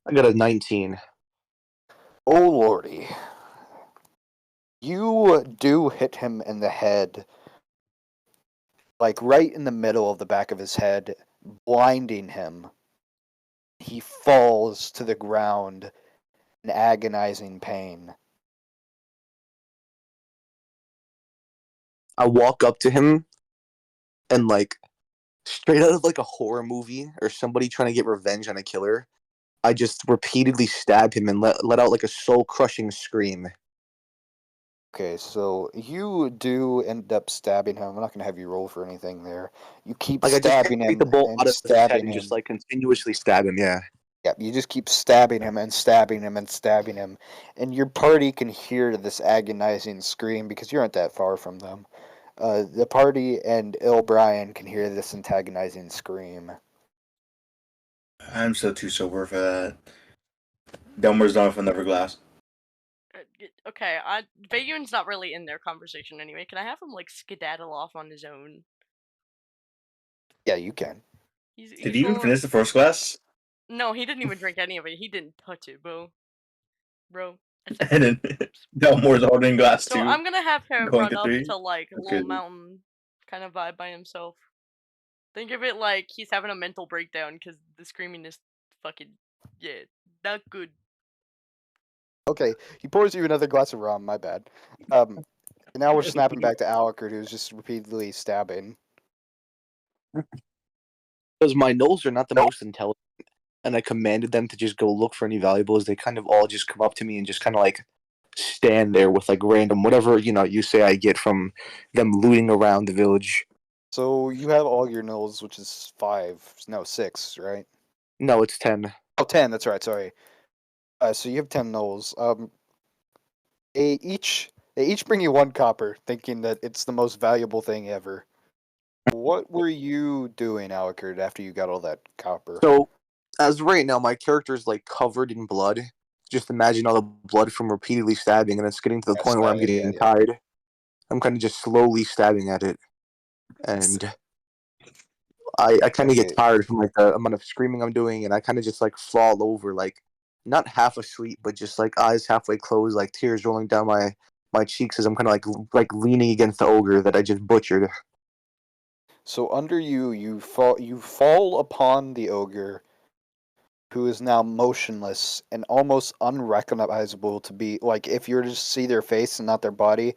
I got a 19. Oh lordy. You do hit him in the head, like right in the middle of the back of his head, blinding him. He falls to the ground in agonizing pain. I walk up to him and like straight out of like a horror movie or somebody trying to get revenge on a killer, I just repeatedly stab him and let out like a soul crushing scream. Okay, so you do end up stabbing him. I'm not gonna have you roll for anything there. You keep Like I just stabbing take him the bolt and out of his head stabbing and just him. like continuously stab him. Yeah. Yep, you just keep stabbing him and stabbing him and stabbing him, and your party can hear this agonizing scream because you aren't that far from them. The party and Brian can hear this antagonizing scream. I'm still too sober for that. Delmer's done with another glass. Okay, Bayun's not really in their conversation anyway. Can I have him like skedaddle off on his own? Yeah, you can. Did he even finish the first glass? No, he didn't even drink any of it. He didn't touch it, bro. And then Delmore's ordering glass So too. I'm gonna have him going run to up 3? to like a That's little good. mountain kind of vibe by himself. Think of it like he's having a mental breakdown because the screaming is fucking not good. Okay, he pours you another glass of rum. My bad. And now we're snapping back to Alucard, who's just repeatedly stabbing. Because my gnolls are not the most intelligent, and I commanded them to just go look for any valuables. They kind of all just come up to me and just kind of like stand there with like random whatever you say I get from them looting around the village. So you have all your nulls, which is 5, no 6, right? No, it's 10. Oh, 10. That's right. Sorry. So you have 10 nulls. They each bring you 1 copper, thinking that it's the most valuable thing ever. What were you doing, Alucard, after you got all that copper? So, as of right now, my character's like covered in blood. Just imagine all the blood from repeatedly stabbing, and it's getting to the Yeah, point where I'm stabbing, getting yeah. tired. I'm kind of just slowly stabbing at it, and I kind of Okay. get tired from like the amount of screaming I'm doing, and I kind of just like fall over, like not half asleep, but just like eyes halfway closed, like tears rolling down my cheeks as I'm kind of like leaning against the ogre that I just butchered. So under you, you fall upon the ogre, who is now motionless and almost unrecognizable to be like if you were to just see their face and not their body,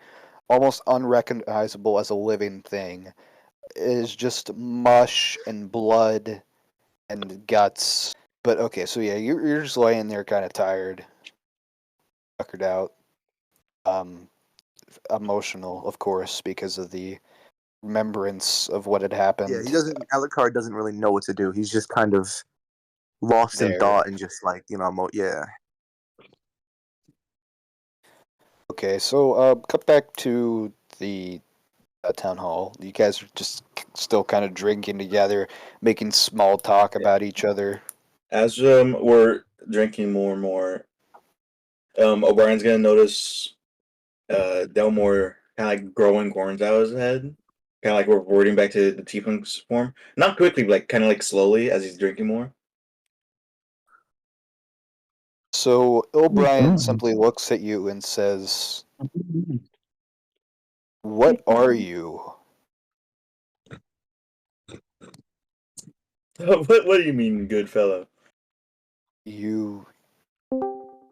almost unrecognizable as a living thing. It is just mush and blood and guts. But okay, so yeah, you're just laying there kind of tired, tuckered out, emotional, of course, because of the remembrance of what had happened. Yeah, Alucard doesn't really know what to do. He's just kind of lost in There. thought and just like yeah. Okay, so cut back to the town hall. You guys are just still kind of drinking together, making small talk about each other. As we're drinking more and more, O'Brien's gonna notice Delmore kind of like growing horns out of his head, kind of like reverting back to the tiefling's form. Not quickly, but like kind of like slowly as he's drinking more. So O'Brien simply looks at you and says, "What are you?" What do you mean, good fellow? You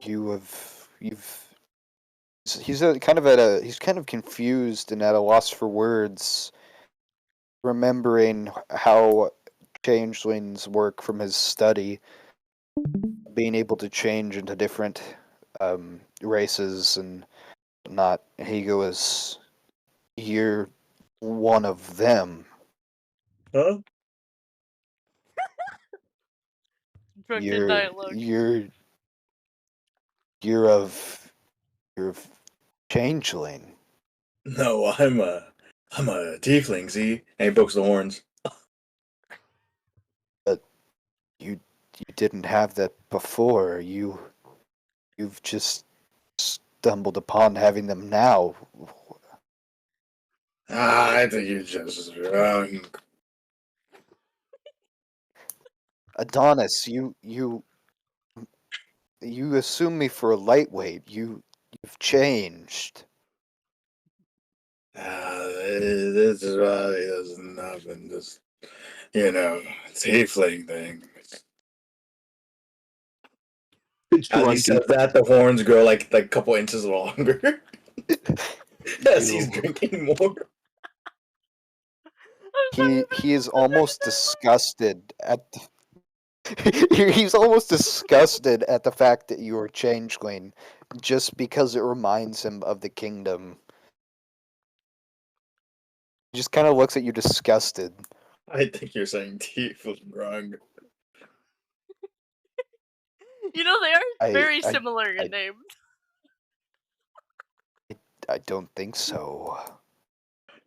you've he's he's kind of confused and at a loss for words, remembering how changelings work from his study, being able to change into different races and not. He goes, "You're one of them. Huh? Drunken You're dialogue. you're you're of changeling." No, I'm a tiefling. See, and he pokes the horns. But you didn't have that before. You've just stumbled upon having them now. I think you're just drunk. Adonis, you assume me for a lightweight. You've changed. This is why he does nothing. Just tiefling thing. As he says that, the horns grow like a couple inches longer. As he's drinking more. He is almost disgusted at he's almost disgusted at the fact that you are changeling, just because it reminds him of the kingdom. He just kind of looks at you disgusted. I think you're saying tiefling wrong. You know, they are very I- similar in name. I don't think so.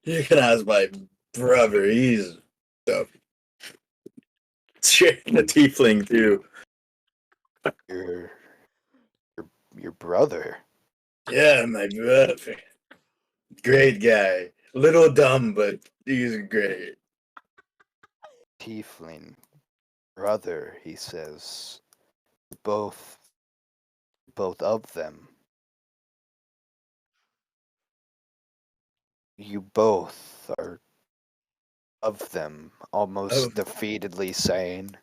You can ask my brother. He's the tiefling too. Your brother. Yeah, my brother. Great guy. Little dumb, but he's great. Tiefling. Brother, he says. Both of them. You both are of them, almost defeatedly saying.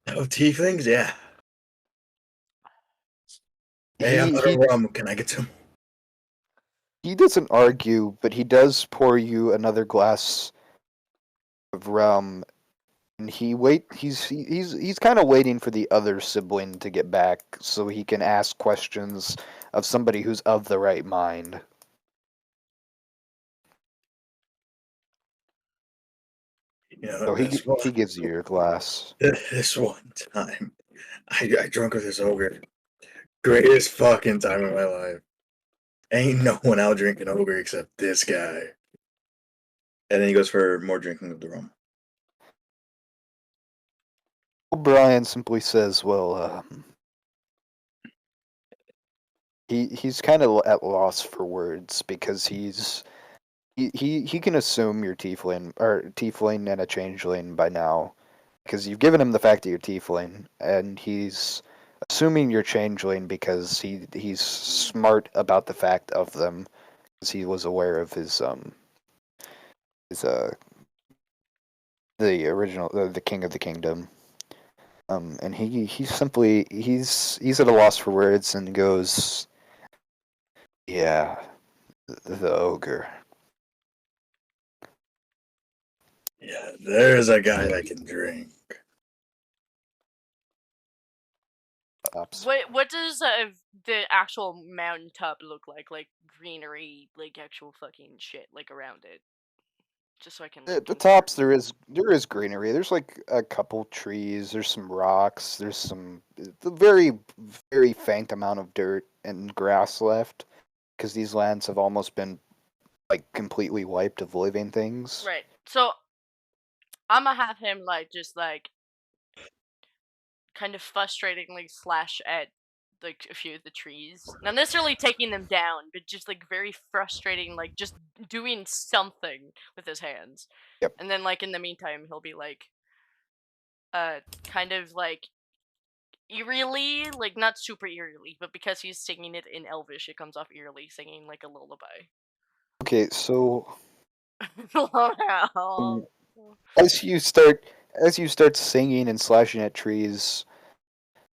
Oh, tieflings? Yeah. Hey, I'm out of rum. Can I get some? He doesn't argue, but he does pour you another glass of rum, and he's kind of waiting for the other sibling to get back so he can ask questions of somebody who's of the right mind. You know, So this he gives you your glass. this one time, I drunk with this ogre. Greatest fucking time of my life. Ain't no one out drinking ogre except this guy. And then he goes for more drinking of the rum. O'Brien simply says, "Well, he's kind of at loss for words because he can assume you're tiefling and a changeling by now, because you've given him the fact that you're tiefling, and he's assuming you're changeling because he's smart about the fact of them, because he was aware of his the original the king of the kingdom." And he's at a loss for words and goes, "Yeah, the ogre." Yeah, there's a guy that can drink. Stops. What does the actual mountaintop look like? Like greenery, like actual fucking shit, like around it. Just so I can. Like, At the confirm. tops, there is greenery. There's like a couple trees. There's some rocks. There's some very faint amount of dirt and grass left, because these lands have almost been like completely wiped of living things. Right. So I'm gonna have him like just like kind of frustratingly slash at like a few of the trees. Not necessarily taking them down, but just like very frustrating, like just doing something with his hands. Yep. And then like in the meantime he'll be like kind of like eerily, like not super eerily, but because he's singing it in Elvish, it comes off eerily, singing like a lullaby. Okay, so Wow. as you start singing and slashing at trees,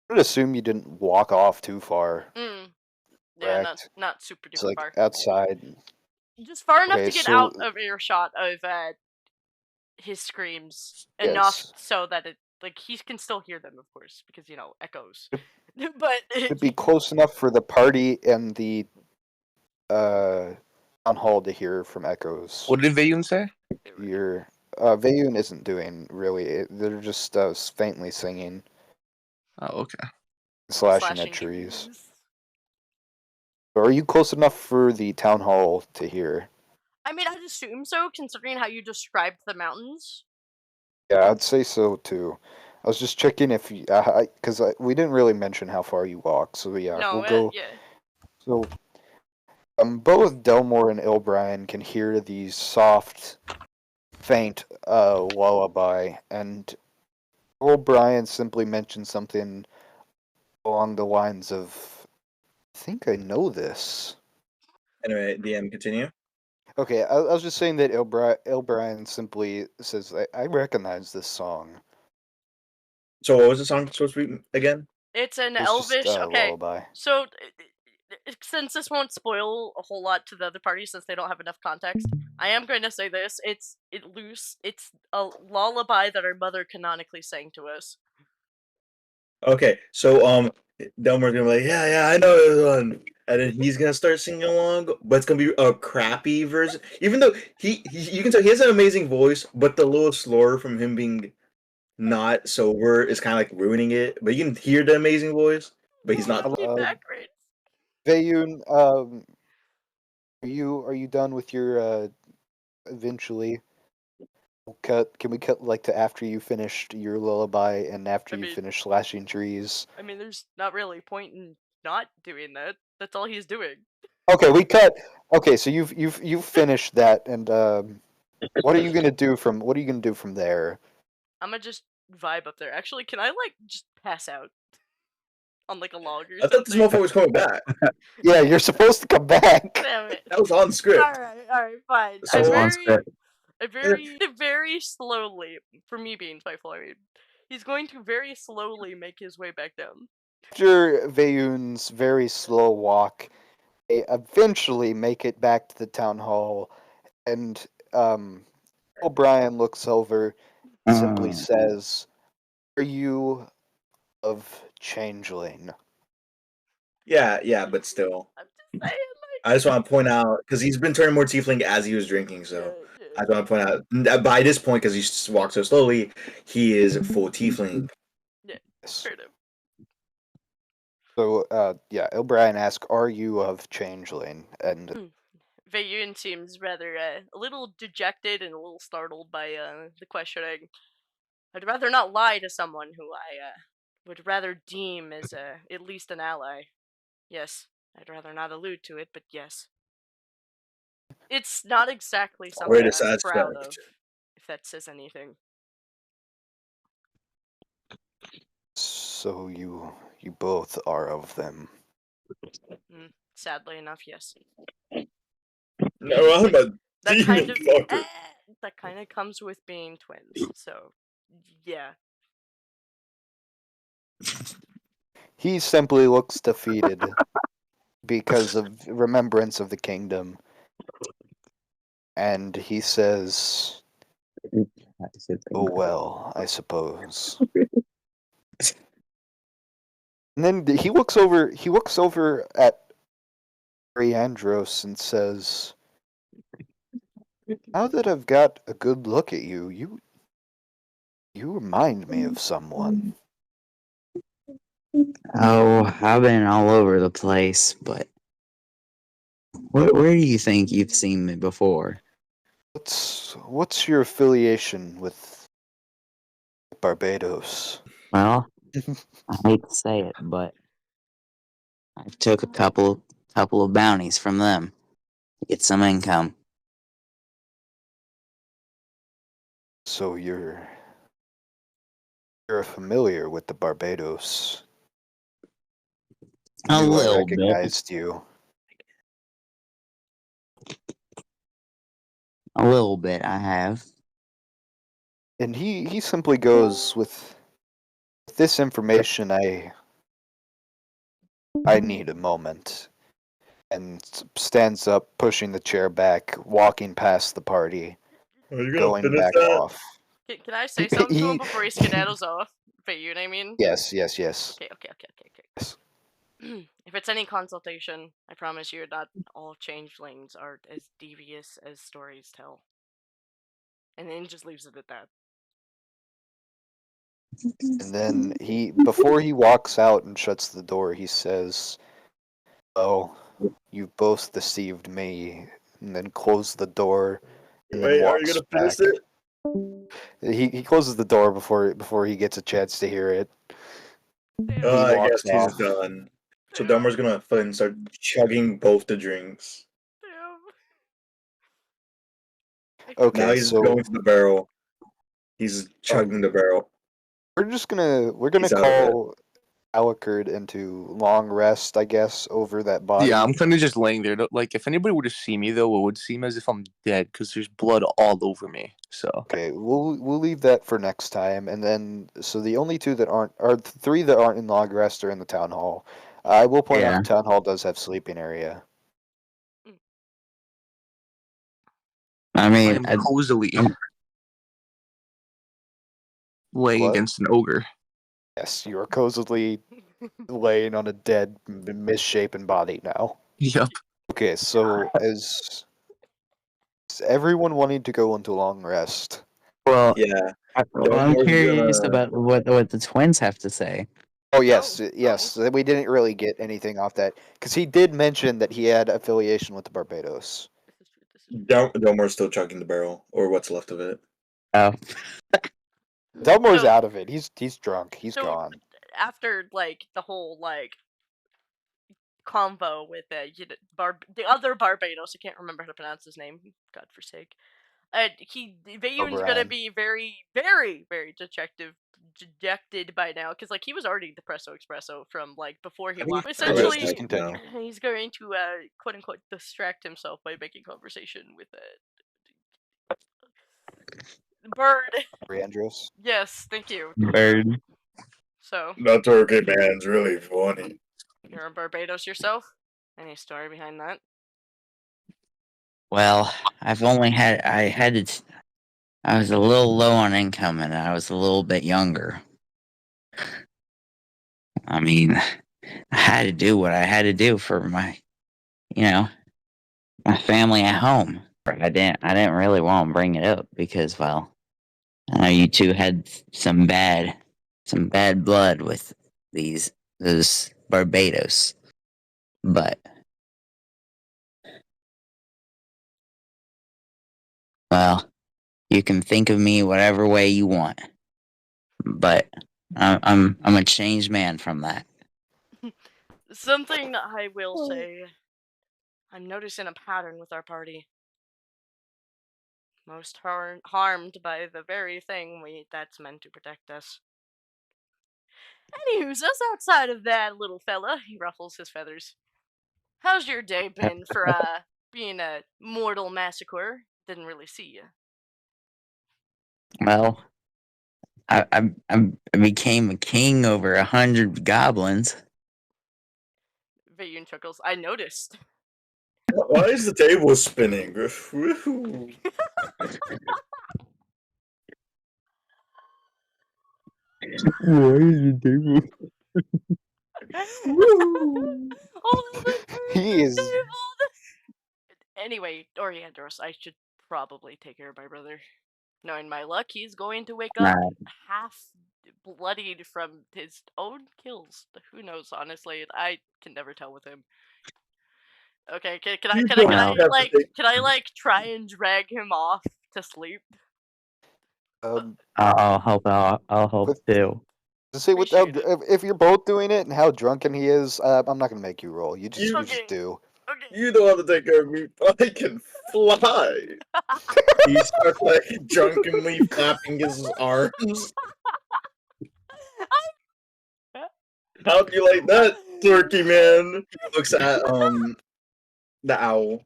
I would assume you didn't walk off too far. Mm. Yeah, Correct. not super It's duper like far. outside. Just far enough Okay, to get so out of earshot of his screams enough yes, so that it like he can still hear them, of course, because echoes. But it'd be close enough for the party and the town hall to hear from echoes. What did Vayun say? Your Vayun isn't doing really. They're just faintly singing, Oh, okay. slashing at trees. Are you close enough for the town hall to hear? I mean, I'd assume so, considering how you described the mountains. Yeah, I'd say so too. I was just checking if you, because we didn't really mention how far you walk. So yeah, No, we'll go. yeah. So both Delmore and Ilbrian can hear the soft, faint lullaby, and O'Brien simply mentioned something along the lines of, "I think I know this." Anyway, DM, continue. Okay, I was just saying that Ilbrian simply says, I recognize this song." So what was the song supposed to be again? It's an It's just Elvish. a Okay, lullaby. so since this won't spoil a whole lot to the other party since they don't have enough context, I am going to say this. It's a lullaby that our mother canonically sang to us. Okay, so Delmore's gonna be like, yeah, I know this one, and then he's gonna start singing along, but it's gonna be a crappy version. Even though he you can tell he has an amazing voice, but the little slur from him being not sober is kind of like ruining it. But you can hear the amazing voice, but he's not. Backwards. Vayun, are you done with your eventually? Can we cut like to after you finished your lullaby and after I you mean- finished slashing trees? I mean, there's not really a point in not doing that. That's all he's doing. Okay, we cut. Okay, so you've finished that, and what are you gonna do from there? I'm gonna just vibe up there. Actually, can I like just pass out on like a log or I thought this something? motherfucker was coming back. Yeah, you're supposed to come back. Damn it. That was on script. All right, fine. So- It's It's on script. Very slowly, for me being spiteful, I mean, he's going to very slowly make his way back down. After Vayun's very slow walk, they eventually make it back to the town hall, and O'Brien looks over, simply says, "Are you of changeling?" Yeah, but still. I'm just saying, I just want to point out because he's been turning more tiefling as he was drinking. So yeah. I just want to point out by this point, because he walked so slowly, he is full tiefling. Yes. Heard him. So, yeah, O'Brien asks, "Are you of changeling?" And Veyun seems rather a little dejected and a little startled by the questioning. I'd rather not lie to someone who I would rather deem as at least an ally. Yes, I'd rather not allude to it, but yes. It's not exactly something Greatest I'm proud of, aspect. if that says anything. so you both are of them. Sadly enough, yes. No, I'm a That kind demon of fucker. that kind of comes with being twins. So, yeah. He simply looks defeated because of remembrance of the kingdom, and he says, "Oh well, I suppose." And then he looks over. He looks over at Andros and says, "Now that I've got a good look at you, you remind me of someone." Oh, I've been all over the place, but where do you think you've seen me before? What's your affiliation with Barbados? Well, I hate to say it, but I took a couple of bounties from them to get some income. So you're familiar with the Barbados. A Knew I little bit. recognized you. A little bit, I have. And he simply goes, with this information, I need a moment. And stands up, pushing the chair back, walking past the party, Are you gonna going finish back that? off. Can I say something to He- him before he skedaddles off? Veyun, I mean. Yes. Okay. Yes. If it's any consultation, I promise you not all changelings are as devious as stories tell. And then he just leaves it at that. And then before he walks out and shuts the door, he says, "Oh, you've both deceived me," and then closed the door and then Wait, are you walks gonna back. finish it? He closes the door before he gets a chance to hear it. Damn. I walks guess he's off. done. So Damn. Delmar's gonna fucking start chugging both the drinks. Damn. Okay, Now he's so going to the barrel. He's chugging the barrel. we're gonna He's out of it. call Alucard into long rest, I guess, over that body. Yeah, I'm kind of just laying there. Like, if anybody were to see me, though, it would seem as if I'm dead because there's blood all over me. So Okay, we'll leave that for next time, and then so the only two that aren't, or the three that aren't in long rest are in the town hall. I will point out Yeah. the town hall does have sleeping area. I I mean, am cozily laying What? against an ogre. Yes, you are cozily laying on a dead, misshapen body now. Yep. Okay, so is everyone wanting to go into long rest? well, Yeah. I'm Delmar's curious gonna- about what the twins have to say. Oh yes, Oh, yes. We didn't really get anything off that because he did mention that he had affiliation with the Barbados. This is true. Delmar's still chugging the barrel, or what's left of it. Oh, Delmore's So- out of it. He's drunk. He's so, gone. After like the whole like convo with the other Barbados, I can't remember how to pronounce his name. God forsake. Veyun's gonna O'Brien. be very, very, very dejected by now because like he was already depresso espresso from like before he I mean, walked. Yes, Essentially, just continue. he's going to quote unquote distract himself by making conversation with Bird. Andros. Yes, thank you. bird. So That's okay, man. It's really funny. you're in Barbados yourself. Any story behind that? Well, I was a little low on income and I was a little bit younger. I mean, I had to do what I had to do for my, you know, my family at home. I didn't really want to bring it up because, well, I know you two had some bad blood with those Barbados, but well, you can think of me whatever way you want, but I'm a changed man from that. Something I will say, I'm noticing a pattern with our party. Most harmed by the very thing that's meant to protect us. Anywho's, us outside of that, little fella, he ruffles his feathers. How's your day been for being a mortal massacre? Didn't really see you. Well, I became a king over 100 goblins. Vayun chuckles. I noticed. Why is the table spinning? Woohoo. Why is the table? Oh, He is. Anyway, Oriandros, I should probably take care of my brother. Knowing my luck, he's going to wake up half bloodied from his own kills. Who knows? Honestly, I can never tell with him. Okay, can I like try and drag him off to sleep? I'll help out. I'll help With- too. See, with how, Appreciate if you're both doing it and how drunken he is, I'm not gonna make you roll. You just You- just do. Okay. You know how to take care of me, but I can fly. He starts like drunkenly flapping his arms. How do you like that, turkey man? He looks at the owl.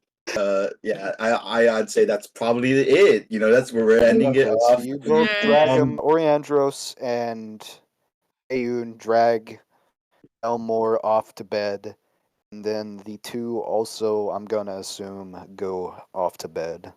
Yeah, I'd say that's probably it. You know, that's where we're ending it Okay, so off. you both Yeah. drag him. Oriandros and Ayun drag Elmore off to bed, and then the two also, I'm gonna assume, go off to bed.